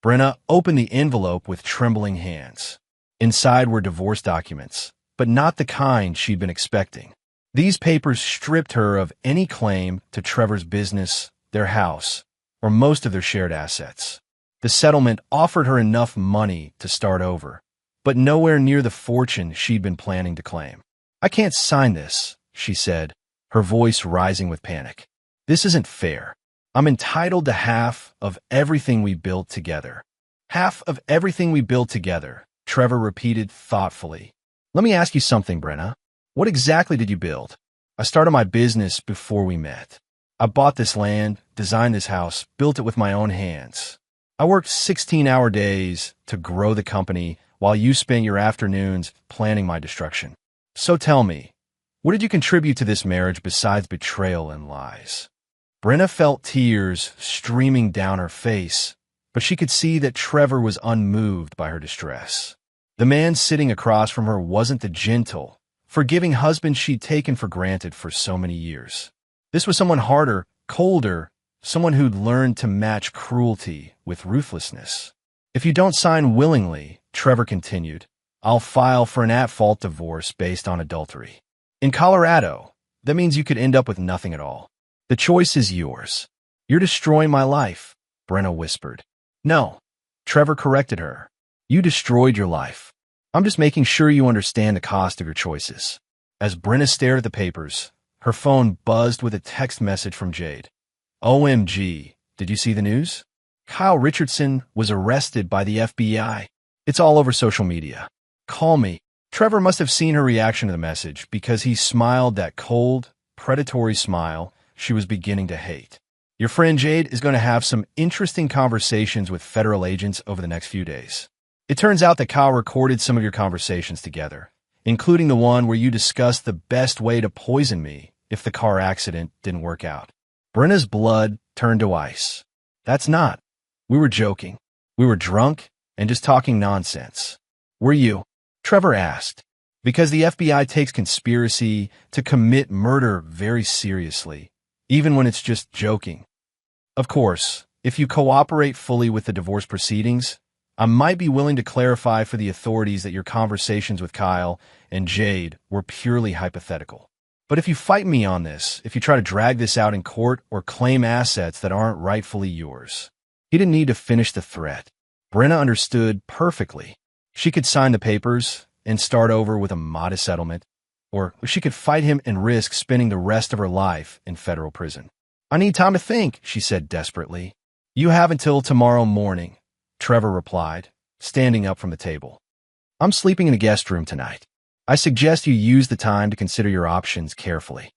Brenna opened the envelope with trembling hands. Inside were divorce documents, but not the kind she'd been expecting. These papers stripped her of any claim to Trevor's business, their house, or most of their shared assets. The settlement offered her enough money to start over, but nowhere near the fortune she'd been planning to claim. "I can't sign this," she said, her voice rising with panic. "This isn't fair. I'm entitled to half of everything we built together." "Half of everything we built together," Trevor repeated thoughtfully. Let me ask you something, Brenna. What exactly did you build? I started my business before we met. I bought this land, designed this house, built it with my own hands. I worked 16-hour days to grow the company while you spent your afternoons planning my destruction. So tell me, what did you contribute to this marriage besides betrayal and lies? Brenna felt tears streaming down her face, but she could see that Trevor was unmoved by her distress. The man sitting across from her wasn't the gentle, forgiving husband she'd taken for granted for so many years. This was someone harder, colder, someone who'd learned to match cruelty with ruthlessness. If you don't sign willingly, Trevor continued, I'll file for an at-fault divorce based on adultery. In Colorado, that means you could end up with nothing at all. The choice is yours. You're destroying my life, Brenna whispered. No, Trevor corrected her. You destroyed your life. I'm just making sure you understand the cost of your choices. As Brenna stared at the papers, her phone buzzed with a text message from Jade. OMG, did you see the news? Kyle Richardson was arrested by the FBI. It's all over social media. Call me. Trevor must have seen her reaction to the message because he smiled that cold, predatory smile she was beginning to hate. Your friend Jade is going to have some interesting conversations with federal agents over the next few days. It turns out that Kyle recorded some of your conversations together, including the one where you discussed the best way to poison me if the car accident didn't work out. Brenna's blood turned to ice. That's not. We were joking. We were drunk and just talking nonsense. Were you? Trevor asked. Because the FBI takes conspiracy to commit murder very seriously, even when it's just joking. Of course, if you cooperate fully with the divorce proceedings, I might be willing to clarify for the authorities that your conversations with Kyle and Jade were purely hypothetical. But if you fight me on this, if you try to drag this out in court or claim assets that aren't rightfully yours. He didn't need to finish the threat. Brenna understood perfectly. She could sign the papers and start over with a modest settlement, or she could fight him and risk spending the rest of her life in federal prison. I need time to think, she said desperately. You have until tomorrow morning, Trevor replied, standing up from the table. I'm sleeping in a guest room tonight. I suggest you use the time to consider your options carefully.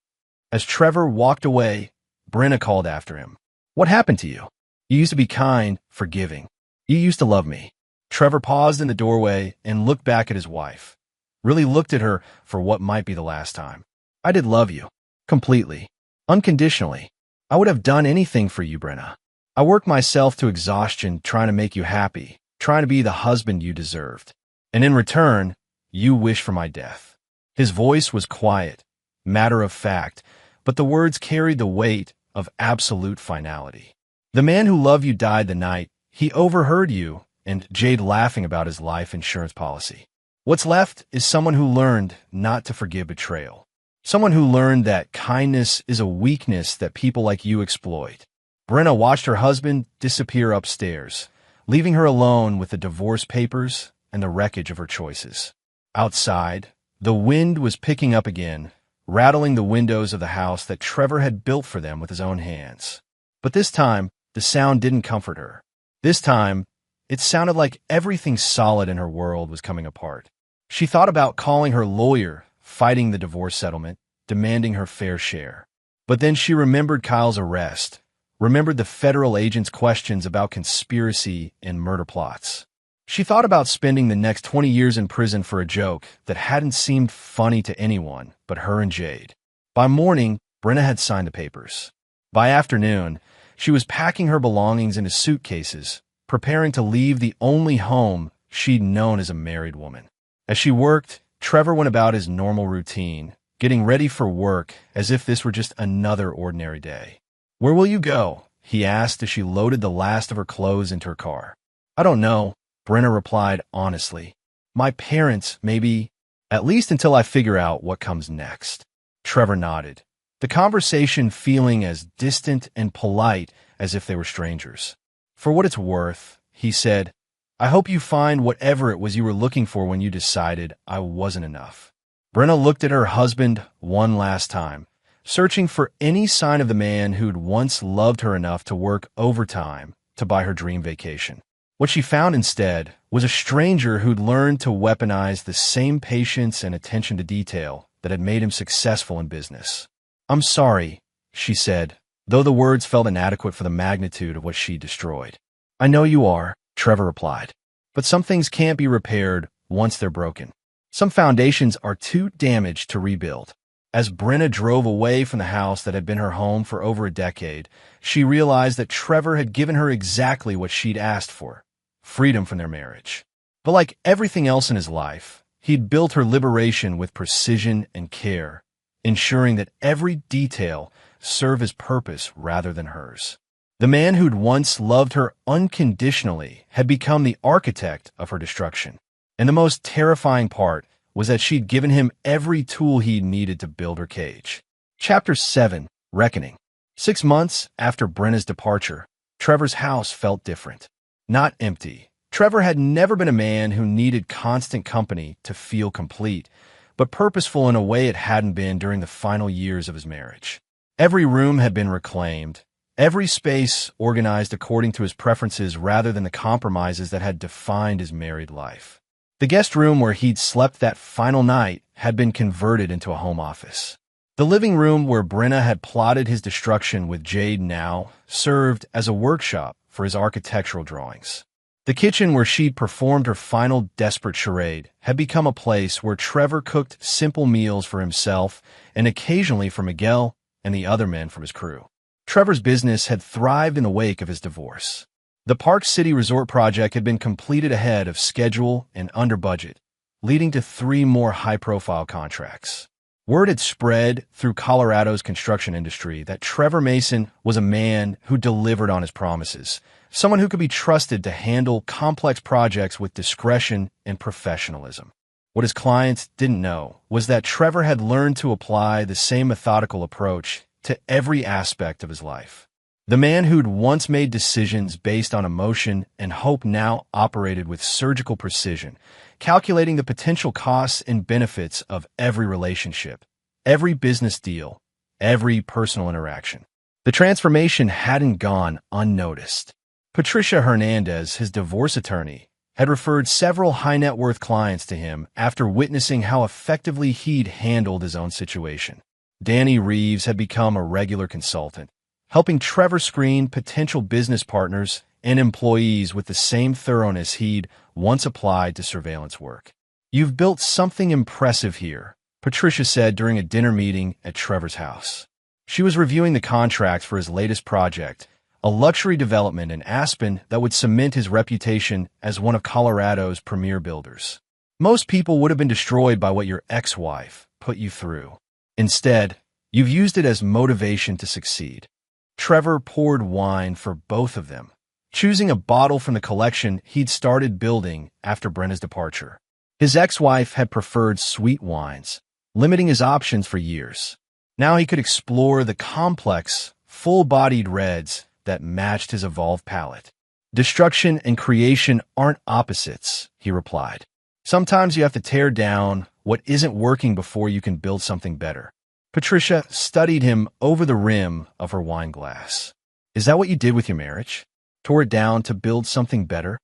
As Trevor walked away, Brenna called after him. What happened to you? You used to be kind, forgiving. You used to love me. Trevor paused in the doorway and looked back at his wife. Really looked at her for what might be the last time. I did love you. Completely. Unconditionally. I would have done anything for you, Brenna. I worked myself to exhaustion trying to make you happy, trying to be the husband you deserved. And in return, you wish for my death. His voice was quiet, matter of fact, but the words carried the weight of absolute finality. The man who loved you died the night he overheard you and Jade laughing about his life insurance policy. What's left is someone who learned not to forgive betrayal. Someone who learned that kindness is a weakness that people like you exploit. Brenna watched her husband disappear upstairs, leaving her alone with the divorce papers and the wreckage of her choices. Outside, the wind was picking up again, rattling the windows of the house that Trevor had built for them with his own hands. But this time, the sound didn't comfort her. This time, it sounded like everything solid in her world was coming apart. She thought about calling her lawyer, fighting the divorce settlement, demanding her fair share. But then she remembered Kyle's arrest, remembered the federal agent's questions about conspiracy and murder plots. She thought about spending the next 20 years in prison for a joke that hadn't seemed funny to anyone but her and Jade. By morning, Brenna had signed the papers. By afternoon, she was packing her belongings into suitcases, preparing to leave the only home she'd known as a married woman. As she worked, Trevor went about his normal routine, getting ready for work as if this were just another ordinary day. Where will you go? He asked as she loaded the last of her clothes into her car. I don't know, Brenna replied honestly. My parents, maybe, at least until I figure out what comes next. Trevor nodded, the conversation feeling as distant and polite as if they were strangers. For what it's worth, he said, I hope you find whatever it was you were looking for when you decided I wasn't enough. Brenna looked at her husband one last time, searching for any sign of the man who'd once loved her enough to work overtime to buy her dream vacation. What she found instead was a stranger who'd learned to weaponize the same patience and attention to detail that had made him successful in business. "I'm sorry," she said, though the words felt inadequate for the magnitude of what she destroyed. "I know you are," Trevor replied. "But some things can't be repaired once they're broken. Some foundations are too damaged to rebuild." As Brenna drove away from the house that had been her home for over a decade, she realized that Trevor had given her exactly what she'd asked for: freedom from their marriage. But like everything else in his life, he'd built her liberation with precision and care, ensuring that every detail served his purpose rather than hers. The man who'd once loved her unconditionally had become the architect of her destruction. And the most terrifying part was that she'd given him every tool he needed to build her cage. Chapter 7, Reckoning. 6 months after Brenna's departure, Trevor's house felt different. Not empty. Trevor had never been a man who needed constant company to feel complete, but purposeful in a way it hadn't been during the final years of his marriage. Every room had been reclaimed, every space organized according to his preferences rather than the compromises that had defined his married life. The guest room where he'd slept that final night had been converted into a home office. The living room where Brenna had plotted his destruction with Jade now served as a workshop for his architectural drawings. The kitchen where she'd performed her final desperate charade had become a place where Trevor cooked simple meals for himself and occasionally for Miguel and the other men from his crew. Trevor's business had thrived in the wake of his divorce. The Park City Resort project had been completed ahead of schedule and under budget, leading to 3 more high-profile contracts. Word had spread through Colorado's construction industry that Trevor Mason was a man who delivered on his promises, someone who could be trusted to handle complex projects with discretion and professionalism. What his clients didn't know was that Trevor had learned to apply the same methodical approach to every aspect of his life. The man who'd once made decisions based on emotion and hope now operated with surgical precision, calculating the potential costs and benefits of every relationship, every business deal, every personal interaction. The transformation hadn't gone unnoticed. Patricia Hernandez, his divorce attorney, had referred several high-net-worth clients to him after witnessing how effectively he'd handled his own situation. Danny Reeves had become a regular consultant, helping Trevor screen potential business partners and employees with the same thoroughness he'd once applied to surveillance work. "You've built something impressive here," Patricia said during a dinner meeting at Trevor's house. She was reviewing the contracts for his latest project, a luxury development in Aspen that would cement his reputation as one of Colorado's premier builders. "Most people would have been destroyed by what your ex-wife put you through. Instead, you've used it as motivation to succeed." Trevor poured wine for both of them, choosing a bottle from the collection he'd started building after Brenna's departure. His ex-wife had preferred sweet wines, limiting his options for years. Now he could explore the complex, full-bodied reds that matched his evolved palate. "Destruction and creation aren't opposites," he replied. "Sometimes you have to tear down what isn't working before you can build something better." Patricia studied him over the rim of her wine glass. "Is that what you did with your marriage? Tore it down to build something better?"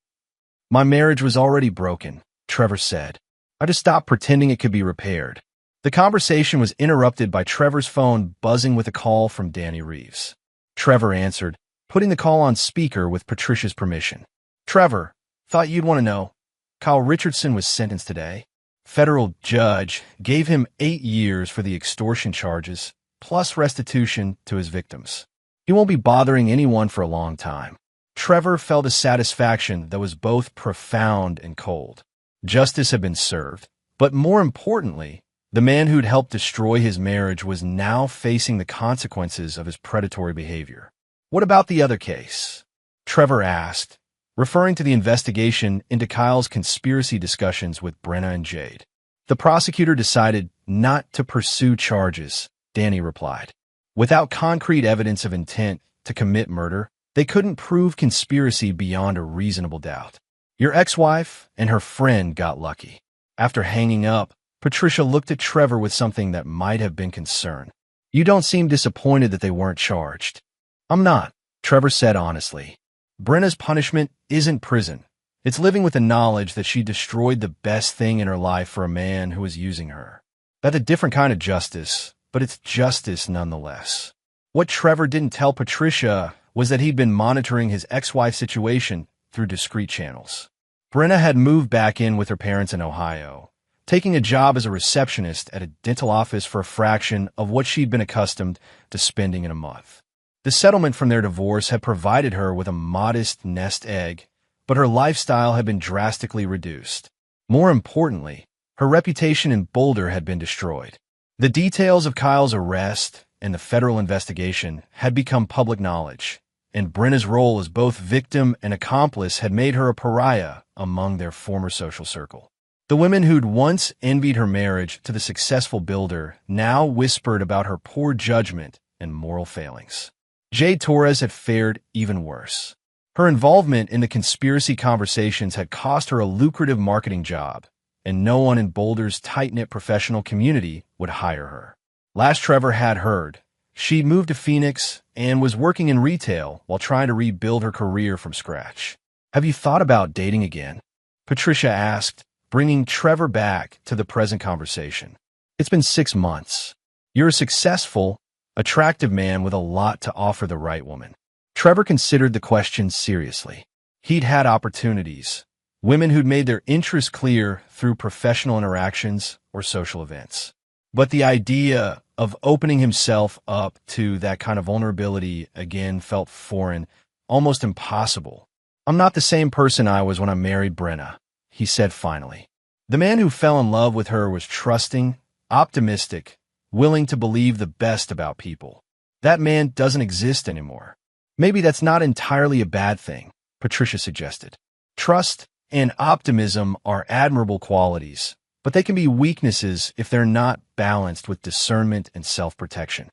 "My marriage was already broken," Trevor said. "I just stopped pretending it could be repaired." The conversation was interrupted by Trevor's phone buzzing with a call from Danny Reeves. Trevor answered, putting the call on speaker with Patricia's permission. "Trevor, thought you'd want to know. Kyle Richardson was sentenced today. Federal judge gave him 8 years for the extortion charges, plus restitution to his victims. He won't be bothering anyone for a long time." Trevor felt a satisfaction that was both profound and cold. Justice had been served, but more importantly, the man who'd helped destroy his marriage was now facing the consequences of his predatory behavior. "What about the other case?" Trevor asked, referring to the investigation into Kyle's conspiracy discussions with Brenna and Jade. "The prosecutor decided not to pursue charges," Danny replied. "Without concrete evidence of intent to commit murder, they couldn't prove conspiracy beyond a reasonable doubt. Your ex-wife and her friend got lucky." After hanging up, Patricia looked at Trevor with something that might have been concern. "You don't seem disappointed that they weren't charged." "I'm not," Trevor said honestly. "Brenna's punishment isn't prison. It's living with the knowledge that she destroyed the best thing in her life for a man who was using her. That's a different kind of justice, but it's justice nonetheless. What Trevor didn't tell Patricia was that he'd been monitoring his ex-wife's situation through discreet channels. Brenna had moved back in with her parents in Ohio, taking a job as a receptionist at a dental office for a fraction of what she'd been accustomed to spending in a month. The settlement from their divorce had provided her with a modest nest egg, but her lifestyle had been drastically reduced. More importantly, her reputation in Boulder had been destroyed. The details of Kyle's arrest and the federal investigation had become public knowledge, and Brenna's role as both victim and accomplice had made her a pariah among their former social circle. The women who'd once envied her marriage to the successful builder now whispered about her poor judgment and moral failings. Jade Torres had fared even worse. Her involvement in the conspiracy conversations had cost her a lucrative marketing job, and no one in Boulder's tight-knit professional community would hire her. Last Trevor had heard, she'd moved to Phoenix and was working in retail while trying to rebuild her career from scratch. "Have you thought about dating again?" Patricia asked, bringing Trevor back to the present conversation. "It's been 6 months. You're a successful, attractive man with a lot to offer the right woman." Trevor considered the question seriously. He'd had opportunities, women who'd made their interests clear through professional interactions or social events. But the idea of opening himself up to that kind of vulnerability again felt foreign, almost impossible. "I'm not the same person I was when I married Brenna," he said finally. The man who fell in love with her was trusting, optimistic, willing to believe the best about people. That man doesn't exist anymore. "Maybe that's not entirely a bad thing," Patricia suggested. "Trust and optimism are admirable qualities, but they can be weaknesses if they're not balanced with discernment and self-protection."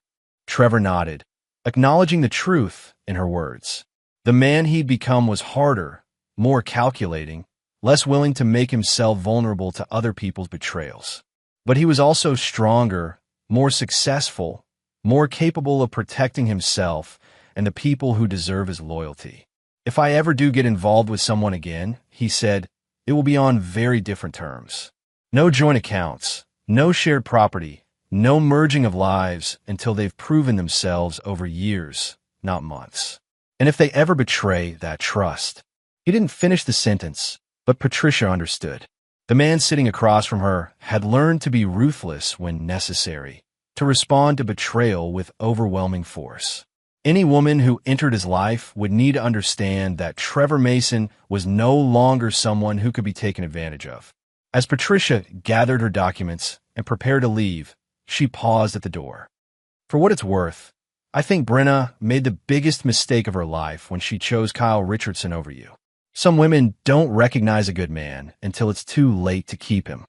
Trevor nodded, acknowledging the truth in her words. The man he'd become was harder, more calculating, less willing to make himself vulnerable to other people's betrayals. But he was also stronger, more successful, more capable of protecting himself and the people who deserve his loyalty. "If I ever do get involved with someone again," he said, "it will be on very different terms. No joint accounts, no shared property, no merging of lives until they've proven themselves over years, not months. And if they ever betray that trust." He didn't finish the sentence, but Patricia understood. The man sitting across from her had learned to be ruthless when necessary, to respond to betrayal with overwhelming force. Any woman who entered his life would need to understand that Trevor Mason was no longer someone who could be taken advantage of. As Patricia gathered her documents and prepared to leave, she paused at the door. "For what it's worth, I think Brenna made the biggest mistake of her life when she chose Kyle Richardson over you. Some women don't recognize a good man until it's too late to keep him."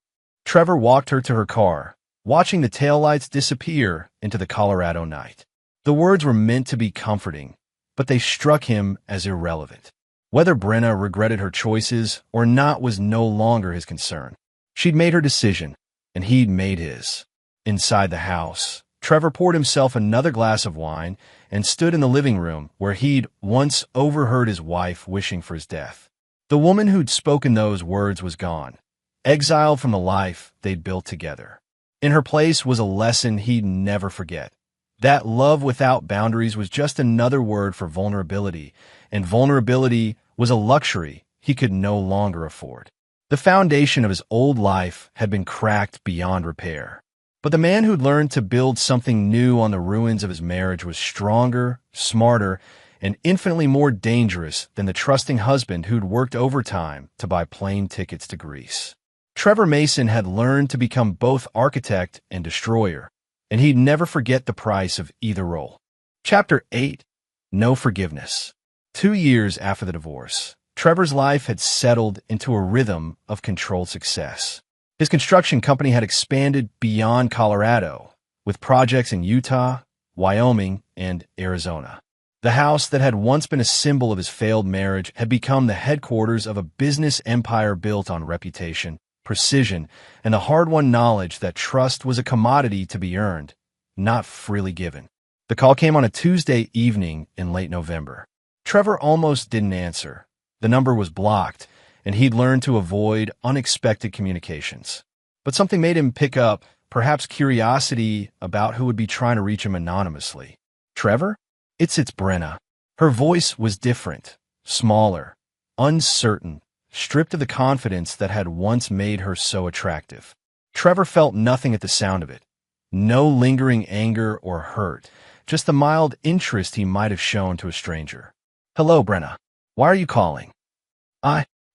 Trevor walked her to her car, watching the taillights disappear into the Colorado night. The words were meant to be comforting, but they struck him as irrelevant. Whether Brenna regretted her choices or not was no longer his concern. She'd made her decision, and he'd made his. Inside the house, Trevor poured himself another glass of wine and stood in the living room where he'd once overheard his wife wishing for his death. The woman who'd spoken those words was gone, exiled from the life they'd built together. In her place was a lesson he'd never forget. That love without boundaries was just another word for vulnerability, and vulnerability was a luxury he could no longer afford. The foundation of his old life had been cracked beyond repair. But the man who'd learned to build something new on the ruins of his marriage was stronger, smarter, and infinitely more dangerous than the trusting husband who'd worked overtime to buy plane tickets to Greece. Trevor Mason had learned to become both architect and destroyer, and he'd never forget the price of either role. Chapter 8. No Forgiveness. 2 years after the divorce, Trevor's life had settled into a rhythm of controlled success. His construction company had expanded beyond Colorado, with projects in Utah, Wyoming, and Arizona. The house that had once been a symbol of his failed marriage had become the headquarters of a business empire built on reputation, precision, and the hard-won knowledge that trust was a commodity to be earned, not freely given. The call came on a Tuesday evening in late November. Trevor almost didn't answer. The number was blocked, and he'd learned to avoid unexpected communications. But something made him pick up, perhaps curiosity about who would be trying to reach him anonymously. Trevor? It's Brenna. Her voice was different, smaller, uncertain, stripped of the confidence that had once made her so attractive. Trevor felt nothing at the sound of it. No lingering anger or hurt, just the mild interest he might have shown to a stranger. Hello, Brenna. Why are you calling?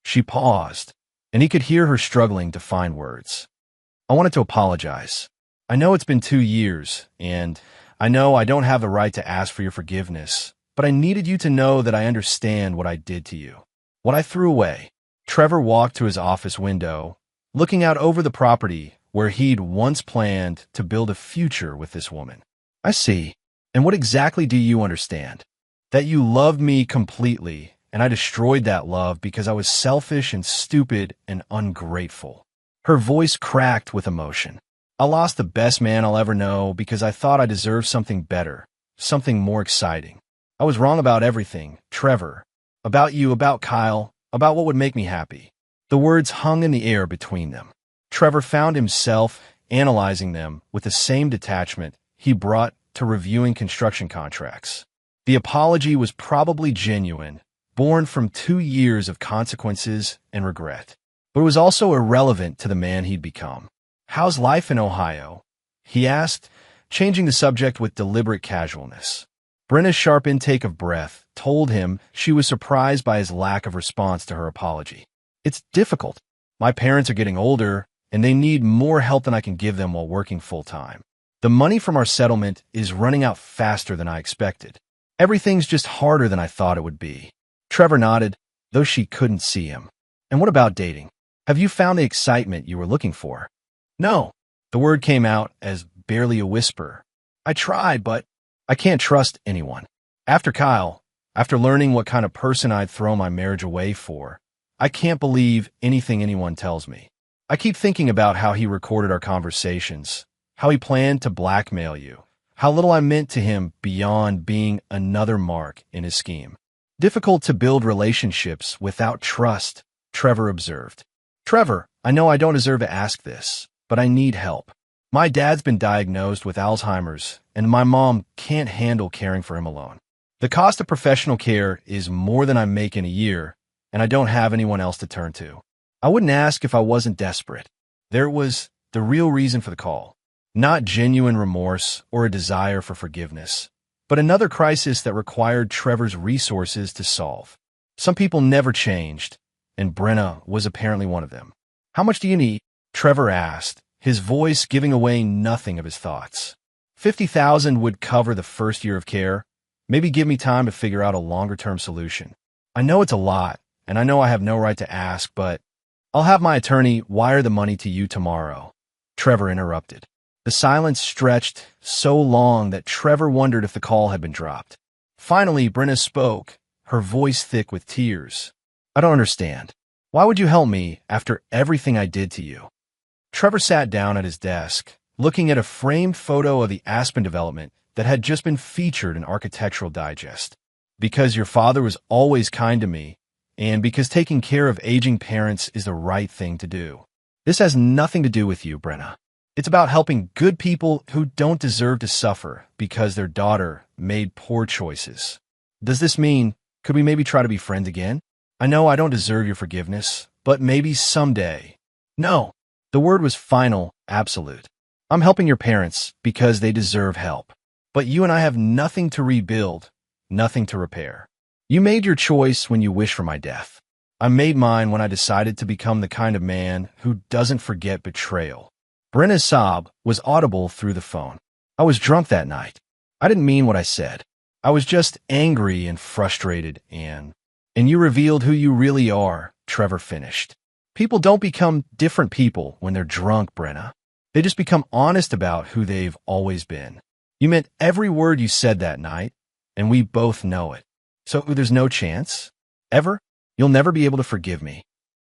She paused, and he could hear her struggling to find words. I wanted to apologize. I know it's been 2 years, and I know I don't have the right to ask for your forgiveness, but I needed you to know that I understand what I did to you. What I threw away. Trevor walked to his office window, looking out over the property where he'd once planned to build a future with this woman. I see. And what exactly do you understand? That you loved me completely, and I destroyed that love because I was selfish and stupid and ungrateful. Her voice cracked with emotion. I lost the best man I'll ever know because I thought I deserved something better, something more exciting. I was wrong about everything, Trevor. About you, about Kyle, about what would make me happy. The words hung in the air between them. Trevor found himself analyzing them with the same detachment he brought to reviewing construction contracts. The apology was probably genuine, born from 2 years of consequences and regret. But it was also irrelevant to the man he'd become. How's life in Ohio? He asked, changing the subject with deliberate casualness. Brenna's sharp intake of breath told him she was surprised by his lack of response to her apology. It's difficult. My parents are getting older, and they need more help than I can give them while working full-time. The money from our settlement is running out faster than I expected. Everything's just harder than I thought it would be. Trevor nodded, though she couldn't see him. And what about dating? Have you found the excitement you were looking for? No. The word came out as barely a whisper. I tried, but I can't trust anyone. After Kyle, after learning what kind of person I'd throw my marriage away for, I can't believe anything anyone tells me. I keep thinking about how he recorded our conversations, how he planned to blackmail you, how little I meant to him beyond being another mark in his scheme. Difficult to build relationships without trust, Trevor observed. Trevor, I know I don't deserve to ask this, but I need help. My dad's been diagnosed with Alzheimer's, and my mom can't handle caring for him alone. The cost of professional care is more than I make in a year, and I don't have anyone else to turn to. I wouldn't ask if I wasn't desperate. There was the real reason for the call. Not genuine remorse or a desire for forgiveness, but another crisis that required Trevor's resources to solve. Some people never changed, and Brenna was apparently one of them. How much do you need? Trevor asked, his voice giving away nothing of his thoughts. $50,000 would cover the first year of care. Maybe give me time to figure out a longer-term solution. I know it's a lot, and I know I have no right to ask, but I'll have my attorney wire the money to you tomorrow. Trevor interrupted. The silence stretched so long that Trevor wondered if the call had been dropped. Finally, Brenna spoke, her voice thick with tears. I don't understand. Why would you help me after everything I did to you? Trevor sat down at his desk, looking at a framed photo of the Aspen development that had just been featured in Architectural Digest. Because your father was always kind to me, and because taking care of aging parents is the right thing to do. This has nothing to do with you, Brenna. It's about helping good people who don't deserve to suffer because their daughter made poor choices. Does this mean, could we maybe try to be friends again? I know I don't deserve your forgiveness, but maybe someday. No. The word was final, absolute. I'm helping your parents because they deserve help. But you and I have nothing to rebuild, nothing to repair. You made your choice when you wished for my death. I made mine when I decided to become the kind of man who doesn't forget betrayal. Brenna's sob was audible through the phone. I was drunk that night. I didn't mean what I said. I was just angry and frustrated, and you revealed who you really are, Trevor finished. People don't become different people when they're drunk, Brenna. They just become honest about who they've always been. You meant every word you said that night, and we both know it. So there's no chance? Ever? You'll never be able to forgive me.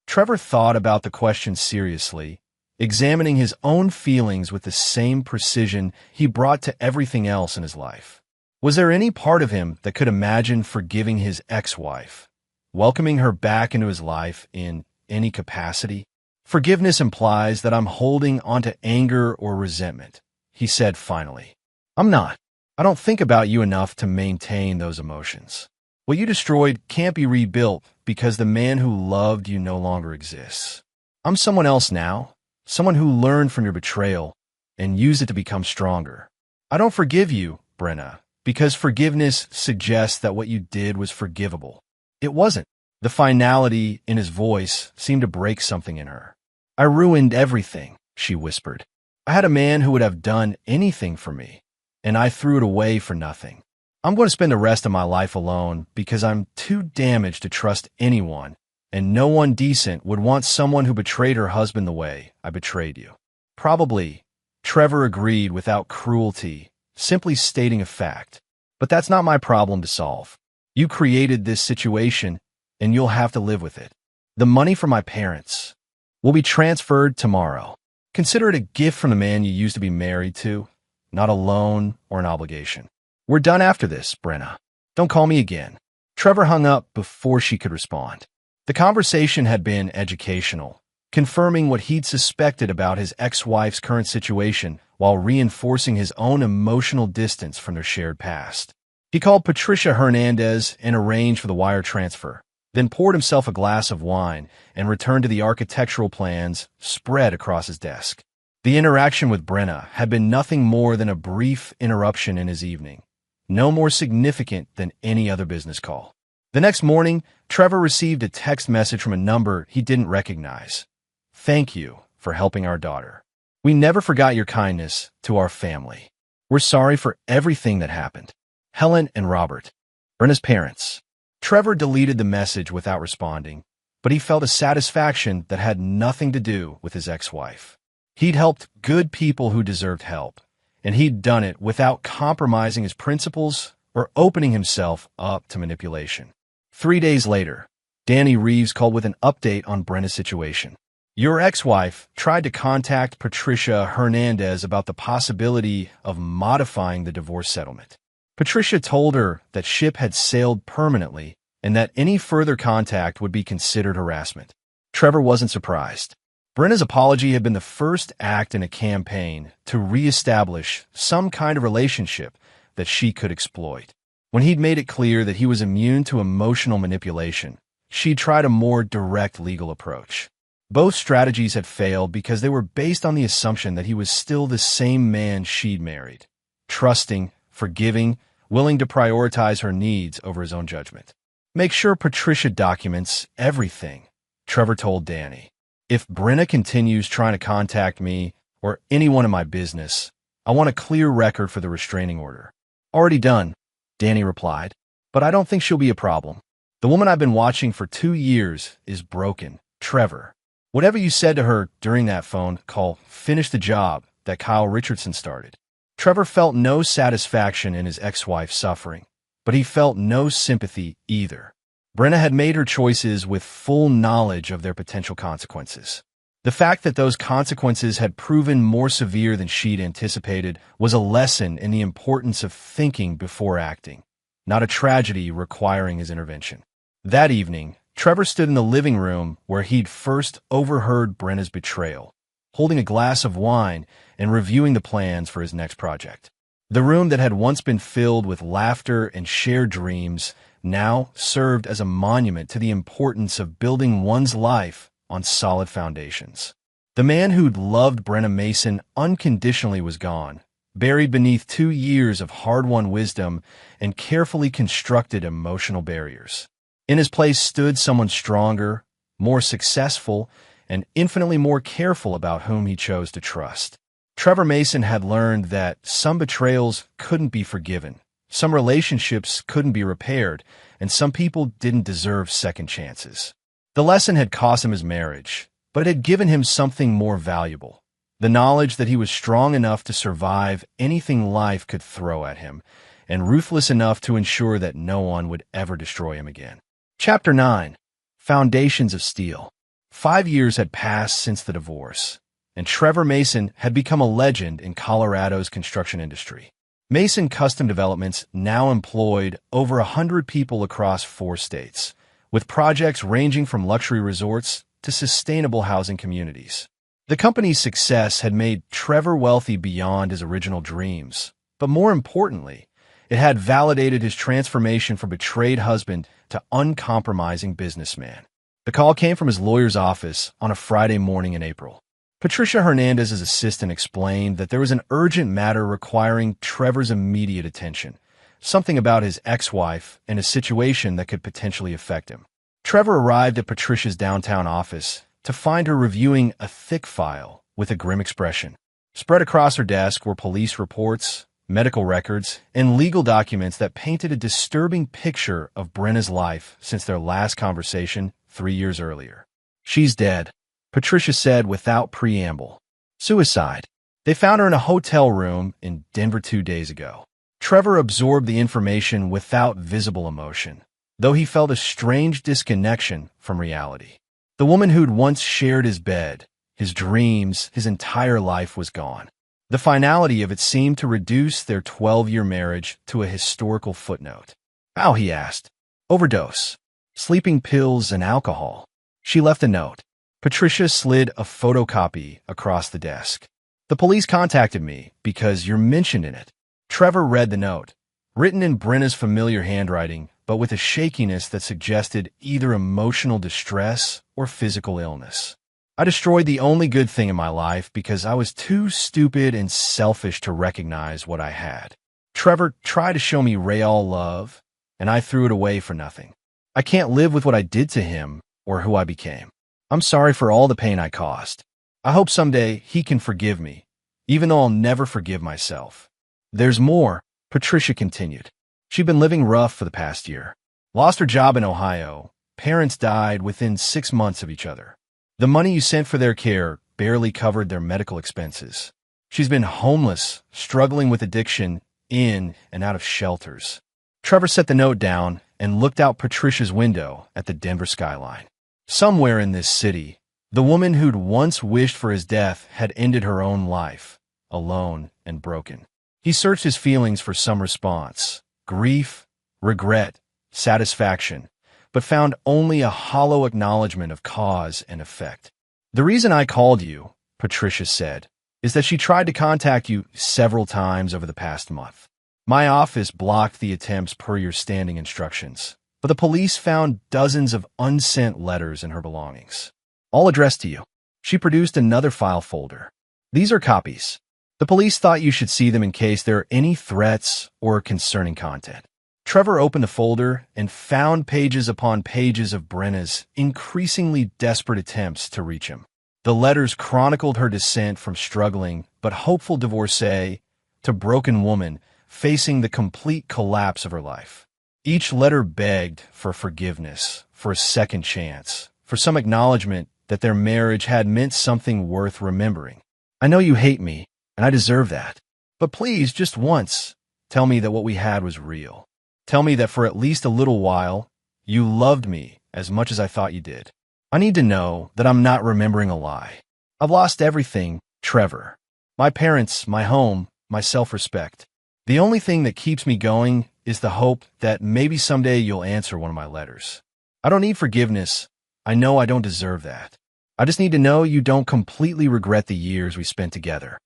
Trevor thought about the question seriously, examining his own feelings with the same precision he brought to everything else in his life. Was there any part of him that could imagine forgiving his ex-wife? welcoming her back into his life in any capacity. Forgiveness implies that I'm holding onto anger or resentment, he said finally. I'm not. I don't think about you enough to maintain those emotions. What you destroyed can't be rebuilt because the man who loved you no longer exists. I'm someone else now, someone who learned from your betrayal and used it to become stronger. I don't forgive you, Brenna, because forgiveness suggests that what you did was forgivable. It wasn't. The finality in his voice seemed to break something in her. I ruined everything, she whispered. I had a man who would have done anything for me, and I threw it away for nothing. I'm going to spend the rest of my life alone because I'm too damaged to trust anyone, and no one decent would want someone who betrayed her husband the way I betrayed you. Probably, Trevor agreed without cruelty, simply stating a fact. But that's not my problem to solve. You created this situation, and you'll have to live with it. The money from my parents will be transferred tomorrow. Consider it a gift from the man you used to be married to, not a loan or an obligation. We're done after this, Brenna. Don't call me again. Trevor hung up before she could respond. The conversation had been educational, confirming what he'd suspected about his ex-wife's current situation while reinforcing his own emotional distance from their shared past. He called Patricia Hernandez and arranged for the wire transfer, then poured himself a glass of wine and returned to the architectural plans spread across his desk. The interaction with Brenna had been nothing more than a brief interruption in his evening, no more significant than any other business call. The next morning, Trevor received a text message from a number he didn't recognize. Thank you for helping our daughter. We never forgot your kindness to our family. We're sorry for everything that happened. Helen and Robert, Brenna's parents. Trevor deleted the message without responding, but he felt a satisfaction that had nothing to do with his ex-wife. He'd helped good people who deserved help, and he'd done it without compromising his principles or opening himself up to manipulation. 3 days later, Danny Reeves called with an update on Brenna's situation. Your ex-wife tried to contact Patricia Hernandez about the possibility of modifying the divorce settlement. Patricia told her that ship had sailed permanently and that any further contact would be considered harassment. Trevor wasn't surprised. Brenna's apology had been the first act in a campaign to reestablish some kind of relationship that she could exploit. When he'd made it clear that he was immune to emotional manipulation, she'd tried a more direct legal approach. Both strategies had failed because they were based on the assumption that he was still the same man she'd married, trusting, forgiving, willing to prioritize her needs over his own judgment. Make sure Patricia documents everything, Trevor told Danny. If Brenna continues trying to contact me or anyone in my business, I want a clear record for the restraining order. Already done, Danny replied, but I don't think she'll be a problem. The woman I've been watching for 2 years is broken, Trevor. Whatever you said to her during that phone call finished the job that Kyle Richardson started. Trevor felt no satisfaction in his ex-wife's suffering, but he felt no sympathy either. Brenna had made her choices with full knowledge of their potential consequences. The fact that those consequences had proven more severe than she'd anticipated was a lesson in the importance of thinking before acting, not a tragedy requiring his intervention. That evening, Trevor stood in the living room where he'd first overheard Brenna's betrayal, holding a glass of wine and reviewing the plans for his next project. The room that had once been filled with laughter and shared dreams now served as a monument to the importance of building one's life on solid foundations. The man who'd loved Brenna Mason unconditionally was gone, buried beneath 2 years of hard-won wisdom and carefully constructed emotional barriers. In his place stood someone stronger, more successful, and infinitely more careful about whom he chose to trust. Trevor Mason had learned that some betrayals couldn't be forgiven, some relationships couldn't be repaired, and some people didn't deserve second chances. The lesson had cost him his marriage, but it had given him something more valuable, the knowledge that he was strong enough to survive anything life could throw at him, and ruthless enough to ensure that no one would ever destroy him again. Chapter 9. Foundations of Steel. 5 years had passed since the divorce, and Trevor Mason had become a legend in Colorado's construction industry. Mason Custom Developments now employed over 100 people across 4 states, with projects ranging from luxury resorts to sustainable housing communities. The company's success had made Trevor wealthy beyond his original dreams, but more importantly, it had validated his transformation from betrayed husband to uncompromising businessman. The call came from his lawyer's office on a Friday morning in April. Patricia Hernandez's assistant explained that there was an urgent matter requiring Trevor's immediate attention, something about his ex-wife and a situation that could potentially affect him. Trevor arrived at Patricia's downtown office to find her reviewing a thick file with a grim expression. Spread across her desk were police reports, medical records, and legal documents that painted a disturbing picture of Brenna's life since their last conversation 3 years earlier. "She's dead," Patricia said without preamble. "Suicide. They found her in a hotel room in Denver 2 days ago." Trevor absorbed the information without visible emotion, though he felt a strange disconnection from reality. The woman who'd once shared his bed, his dreams, his entire life was gone. The finality of it seemed to reduce their 12-year marriage to a historical footnote. "How?" he asked. "Overdose. Sleeping pills and alcohol." She left a note. Patricia slid a photocopy across the desk. "The police contacted me because you're mentioned in it." Trevor read the note, written in Brenna's familiar handwriting, but with a shakiness that suggested either emotional distress or physical illness. "I destroyed the only good thing in my life because I was too stupid and selfish to recognize what I had. Trevor tried to show me real love, and I threw it away for nothing. I can't live with what I did to him or who I became. I'm sorry for all the pain I caused. I hope someday he can forgive me, even though I'll never forgive myself." "There's more," Patricia continued. She'd been living rough for the past year. Lost her job in Ohio. Parents died within 6 months of each other. The money you sent for their care barely covered their medical expenses. She's been homeless, struggling with addiction, in and out of shelters. Trevor set the note down and looked out Patricia's window at the Denver skyline. Somewhere in this city, the woman who'd once wished for his death had ended her own life, alone and broken. He searched his feelings for some response: grief, regret, satisfaction, but found only a hollow acknowledgement of cause and effect. "The reason I called you," Patricia said, "is that she tried to contact you several times over the past month. My office blocked the attempts per your standing instructions, but the police found dozens of unsent letters in her belongings, all addressed to you." She produced another file folder. "These are copies. The police thought you should see them in case there are any threats or concerning content." Trevor opened the folder and found pages upon pages of Brenna's increasingly desperate attempts to reach him. The letters chronicled her descent from struggling but hopeful divorcee to broken woman facing the complete collapse of her life. Each letter begged for forgiveness, for a second chance, for some acknowledgement that their marriage had meant something worth remembering. "I know you hate me, and I deserve that. But please, just once, tell me that what we had was real. Tell me that for at least a little while, you loved me as much as I thought you did. I need to know that I'm not remembering a lie. I've lost everything, Trevor. My parents, my home, my self-respect. The only thing that keeps me going is the hope that maybe someday you'll answer one of my letters. I don't need forgiveness. I know I don't deserve that. I just need to know you don't completely regret the years we spent together.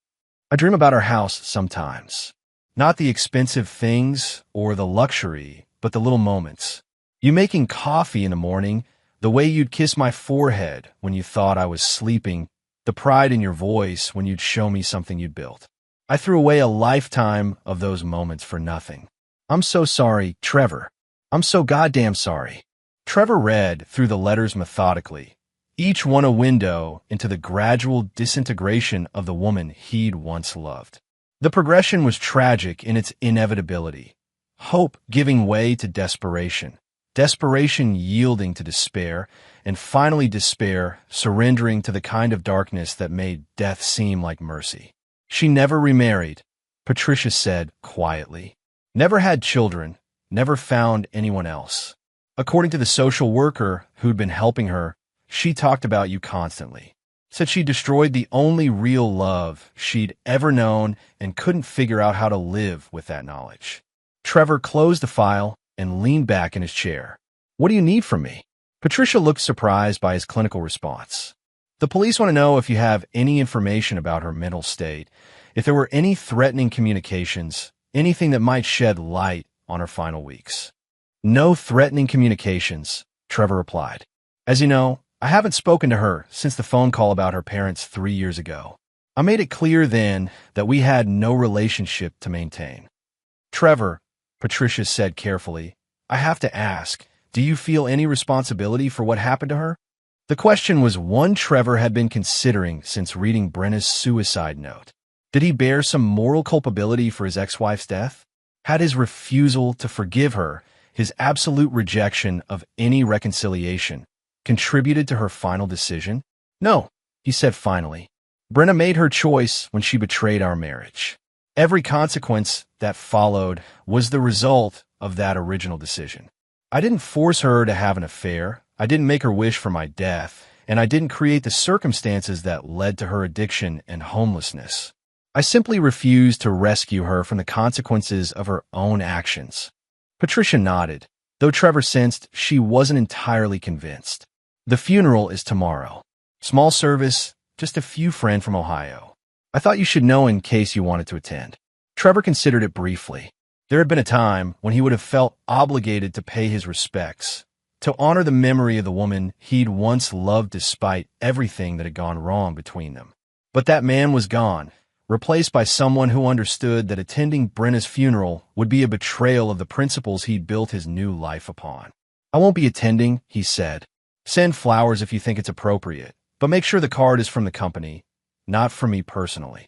I dream about our house sometimes. Not the expensive things or the luxury, but the little moments. You making coffee in the morning, the way you'd kiss my forehead when you thought I was sleeping, the pride in your voice when you'd show me something you'd built. I threw away a lifetime of those moments for nothing. I'm so sorry, Trevor. I'm so goddamn sorry." Trevor read through the letters methodically, each one a window into the gradual disintegration of the woman he'd once loved. The progression was tragic in its inevitability. Hope giving way to desperation. Desperation yielding to despair, and finally despair surrendering to the kind of darkness that made death seem like mercy. She never remarried, Patricia said quietly. Never had children, never found anyone else. According to the social worker who'd been helping her, she talked about you constantly. Said she destroyed the only real love she'd ever known and couldn't figure out how to live with that knowledge. Trevor closed the file and leaned back in his chair. "What do you need from me?" Patricia looked surprised by his clinical response. The police want to know if you have any information about her mental state, if there were any threatening communications, anything that might shed light on her final weeks. No threatening communications, Trevor replied. As you know, I haven't spoken to her since the phone call about her parents 3 years ago. I made it clear then that we had no relationship to maintain. Trevor, Patricia said carefully, I have to ask, do you feel any responsibility for what happened to her? The question was one Trevor had been considering since reading Brenna's suicide note. Did he bear some moral culpability for his ex-wife's death? Had his refusal to forgive her, his absolute rejection of any reconciliation, contributed to her final decision? No, he said finally. Brenna made her choice when she betrayed our marriage. Every consequence that followed was the result of that original decision. I didn't force her to have an affair, I didn't make her wish for my death, and I didn't create the circumstances that led to her addiction and homelessness. I simply refused to rescue her from the consequences of her own actions. Patricia nodded, though Trevor sensed she wasn't entirely convinced. The funeral is tomorrow. Small service, just a few friends from Ohio. I thought you should know in case you wanted to attend. Trevor considered it briefly. There had been a time when he would have felt obligated to pay his respects, to honor the memory of the woman he'd once loved despite everything that had gone wrong between them. But that man was gone, replaced by someone who understood that attending Brenna's funeral would be a betrayal of the principles he'd built his new life upon. I won't be attending, he said. Send flowers if you think it's appropriate, but make sure the card is from the company, not from me personally.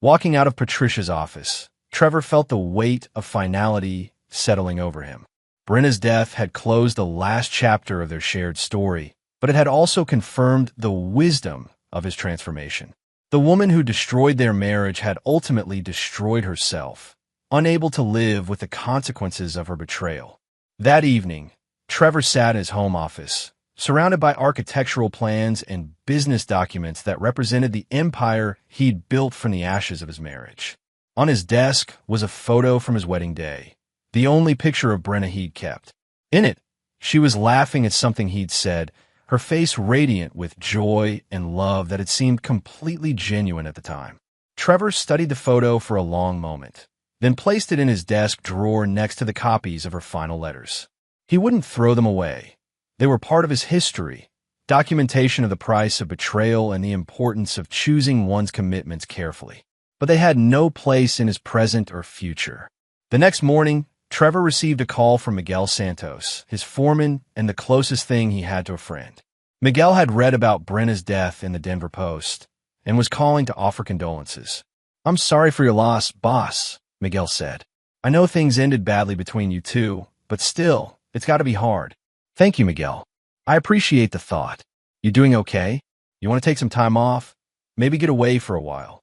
Walking out of Patricia's office, Trevor felt the weight of finality settling over him. Brenna's death had closed the last chapter of their shared story, but it had also confirmed the wisdom of his transformation. The woman who destroyed their marriage had ultimately destroyed herself, unable to live with the consequences of her betrayal. That evening, Trevor sat in his home office, surrounded by architectural plans and business documents that represented the empire he'd built from the ashes of his marriage. On his desk was a photo from his wedding day, the only picture of Brenna he'd kept. In it, she was laughing at something he'd said, her face radiant with joy and love that had seemed completely genuine at the time. Trevor studied the photo for a long moment, then placed it in his desk drawer next to the copies of her final letters. He wouldn't throw them away. They were part of his history, documentation of the price of betrayal and the importance of choosing one's commitments carefully. But they had no place in his present or future. The next morning, Trevor received a call from Miguel Santos, his foreman and the closest thing he had to a friend. Miguel had read about Brenna's death in the Denver Post and was calling to offer condolences. I'm sorry for your loss, boss, Miguel said. I know things ended badly between you two, but still, it's got to be hard. Thank you, Miguel. I appreciate the thought. You doing okay? You want to take some time off? Maybe get away for a while.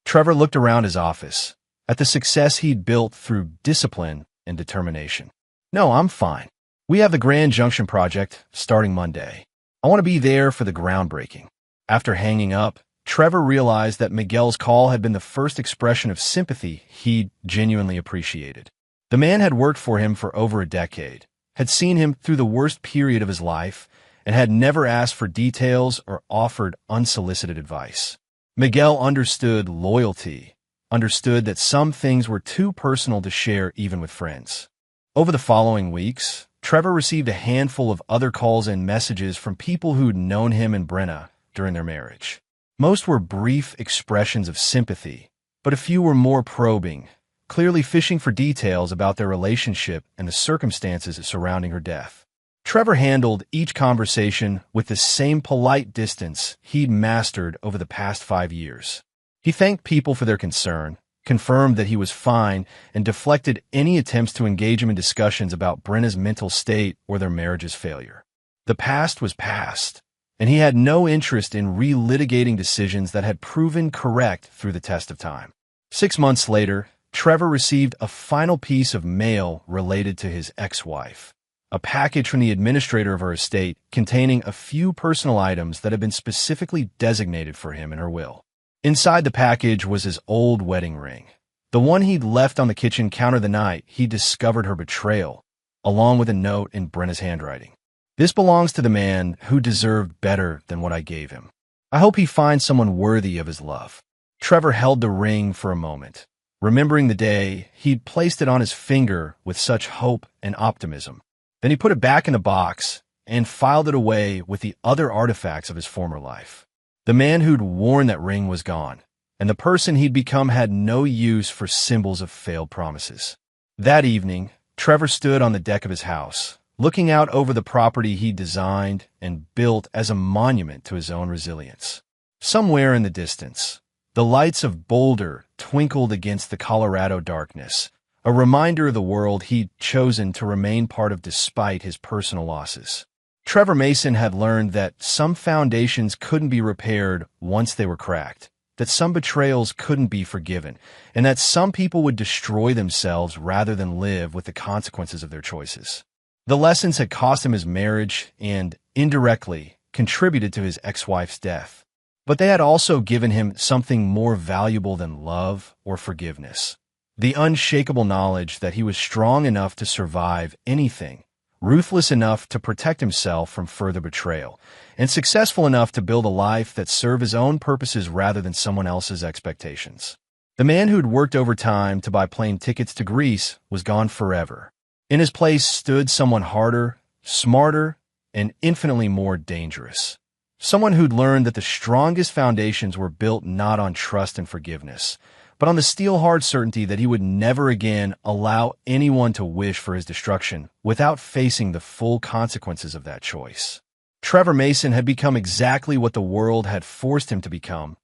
Trevor looked around his office, at the success he'd built through discipline and determination. No, I'm fine. We have the Grand Junction project starting Monday. I want to be there for the groundbreaking. After hanging up, Trevor realized that Miguel's call had been the first expression of sympathy he'd genuinely appreciated. The man had worked for him for over a decade, had seen him through the worst period of his life, and had never asked for details or offered unsolicited advice. Miguel understood loyalty, understood that some things were too personal to share even with friends. Over the following weeks, Trevor received a handful of other calls and messages from people who'd known him and Brenna during their marriage. Most were brief expressions of sympathy, but a few were more probing, clearly fishing for details about their relationship and the circumstances surrounding her death. Trevor handled each conversation with the same polite distance he'd mastered over the past 5 years. He thanked people for their concern, confirmed that he was fine, and deflected any attempts to engage him in discussions about Brenna's mental state or their marriage's failure. The past was past, and he had no interest in relitigating decisions that had proven correct through the test of time. 6 months later, Trevor received a final piece of mail related to his ex-wife. A package from the administrator of her estate containing a few personal items that had been specifically designated for him in her will. Inside the package was his old wedding ring, the one he'd left on the kitchen counter the night he discovered her betrayal, along with a note in Brenna's handwriting. This belongs to the man who deserved better than what I gave him. I hope he finds someone worthy of his love." Trevor held the ring for a moment, remembering the day he'd placed it on his finger with such hope and optimism. Then he put it back in the box and filed it away with the other artifacts of his former life. The man who'd worn that ring was gone, and the person he'd become had no use for symbols of failed promises. That evening, Trevor stood on the deck of his house, looking out over the property he'd designed and built as a monument to his own resilience. Somewhere in the distance, the lights of Boulder twinkled against the Colorado darkness, a reminder of the world he'd chosen to remain part of despite his personal losses. Trevor Mason had learned that some foundations couldn't be repaired once they were cracked, that some betrayals couldn't be forgiven, and that some people would destroy themselves rather than live with the consequences of their choices. The lessons had cost him his marriage and, indirectly, contributed to his ex-wife's death. But they had also given him something more valuable than love or forgiveness: the unshakable knowledge that he was strong enough to survive anything, ruthless enough to protect himself from further betrayal, and successful enough to build a life that served his own purposes rather than someone else's expectations. The man who'd worked overtime to buy plane tickets to Greece was gone forever. In his place stood someone harder, smarter, and infinitely more dangerous. Someone who'd learned that the strongest foundations were built not on trust and forgiveness, but on the steel-hard certainty that he would never again allow anyone to wish for his destruction without facing the full consequences of that choice. Trevor Mason had become exactly what the world had forced him to become: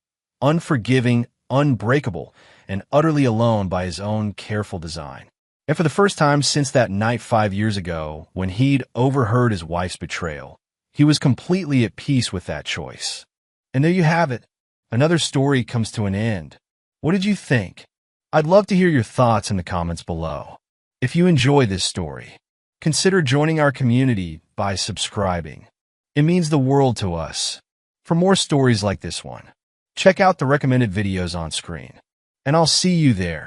unforgiving, unbreakable, and utterly alone by his own careful design. And for the first time since that night 5 years ago, when he'd overheard his wife's betrayal, he was completely at peace with that choice. And there you have it. Another story comes to an end. What did you think? I'd love to hear your thoughts in the comments below. If you enjoy this story, consider joining our community by subscribing. It means the world to us. For more stories like this one, check out the recommended videos on screen. And I'll see you there.